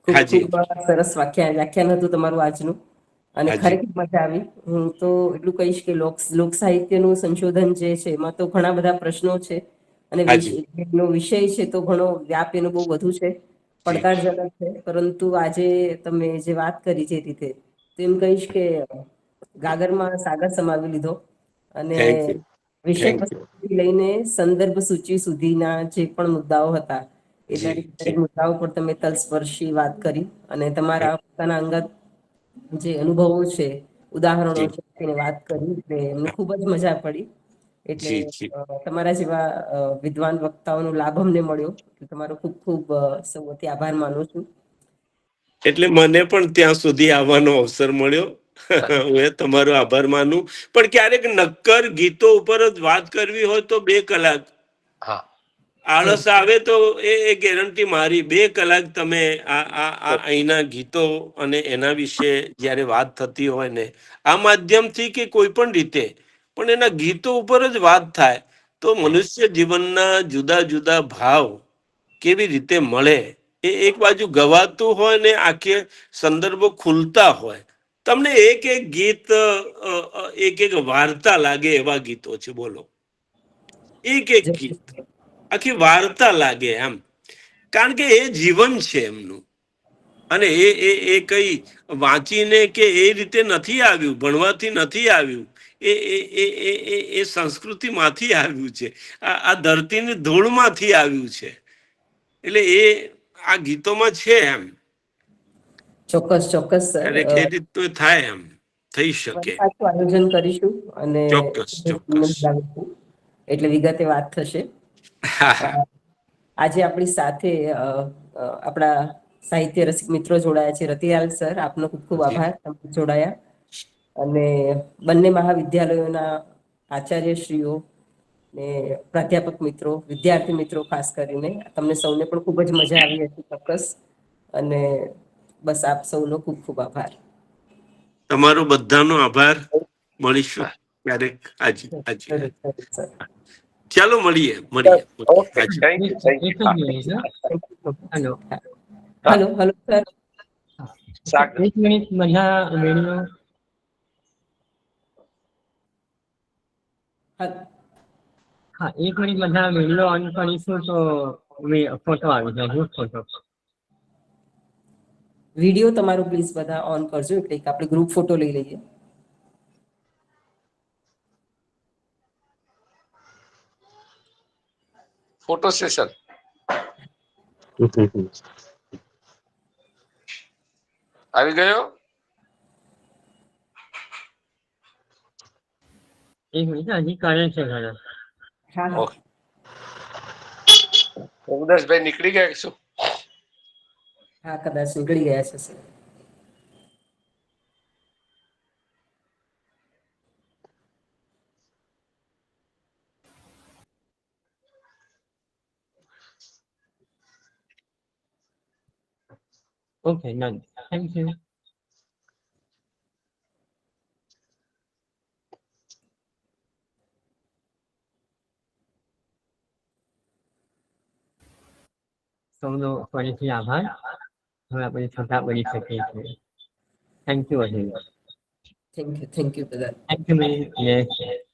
ખૂબ ખૂબ સરસ વ્યાખ્યાન હતું તમારું આજનું, અને ખરેખર મજા આવી. હું તો એટલું કહીશ કે લોક સાહિત્યનું સંશોધન જે છે એમાં તો ઘણા બધા પ્રશ્નો છે અને વિષય છે તો ઘણો વ્યાપ એનો બહુ વધુ છે, પડકારજનક છે. પરંતુ આજે તમે જે વાત કરી જે રીતે, તો એમ કહીશ કે ગાગરમાં સાગર સમાવી લીધો અને વિષય વસ્તુથી લઈને સંદર્ભ સૂચિ સુધીના જે પણ મુદ્દાઓ હતા એ દરેક મુદ્દાઓ પર તમે તલસ્પર્શી વાત કરી અને તમારા પોતાના અંગત જે અનુભવો છે, ઉદાહરણો છે તેની વાત કરી, એટલે એમને ખૂબ જ મજા પડી. એટલે તમારા જેવા વિદ્વાન વક્તાઓનો લાભ અમને મળ્યો. તમારો ખૂબ ખૂબ સૌ વતી આભાર માનું છું. એટલે મને પણ ત્યાં સુધી આવવાનો અવસર મળ્યો. હું તમારો આભાર માનું. પણ ક્યારેક નક્કર ગીતો ઉપર જ વાત કરવી હોય તો 2 કલાક, આળસ આવે તો એ ગેરંટી મારી, 2 કલાક તમે અહીંના ગીતો અને એના વિશે જ્યારે વાત થતી હોય ને, આ માધ્યમથી કે કોઈ પણ રીતે, પણ એના ગીતો ઉપર જ વાત થાય તો મનુષ્ય જીવનના જુદા જુદા ભાવ કેવી રીતે મળે, એ એક બાજુ ગવાતું હોય ને આખે સંદર્ભો ખુલતા હોય. તમને એક ગીત એક વાર્તા લાગે એવા ગીતો છે. બોલો, એક ગીત આખી વાર્તા લાગે એમ, કારણ કે એ જીવન છે એમનું. અને એ કઈ વાંચીને કે એ રીતે નથી આવ્યું, ભણવાથી નથી આવ્યું, એ સંસ્કૃતિમાંથી આવ્યું છે, આ ધરતીની ધૂળમાંથી આવ્યું છે. એટલે એ આ ગીતોમાં છે એમ. ચોક્કસ સર. એ રીત તો થાય એમ, થઈ શકે. આયોજન કરીશું અને ચોક્કસ. એટલે વિગતે વાત થશે. આજે આપણી સાથે આપણા સાહિત્ય રસિક મિત્રો જોડાયા છે. રતિલાલ સર, આપનો ખૂબ ખૂબ આભાર, તમે જોડાયા. અને બંને મહાવિદ્યાલયોના આચાર્યશ્રીઓ ને પ્રાધ્યાપક મિત્રો, વિદ્યાર્થી મિત્રો, ખાસ કરીને તમને સૌને પણ ખૂબ જ મજા આવી હતી ચોક્કસ. અને બસ આપ સૌનો ખૂબ ખૂબ આભાર. તમારો બધાનો આભાર. મળીશું ક્યારેક. હાજી. ચાલો મળીએ. Hello sir. 1 મિનિટ બધા વેણીઓ. હા, 1 મિનિટ બધા વેણીઓ ઓન કરીશું તો ફોટો આવી જાય. Group photo. વિડીયો તમારો પ્લીઝ બધા ઓન કરજો, એટલે આપણે ગ્રુપ ફોટો લઈ લઈએ. ફોટો સેશન આવી ગયો. 1 મિનિટ, હજી કરે છે ઘણા. પ્રભુદાસભાઈ નીકળી ગયા શું? હા, કદાચ નીકળી ગયા છે sir. Okay done thank you. સૌનો ફરીથી આભાર. હવે આપણે છૂટા પડી શકીએ છીએ. Thank you Ajay. Thank you બધા. Thank you ma'am. યસ.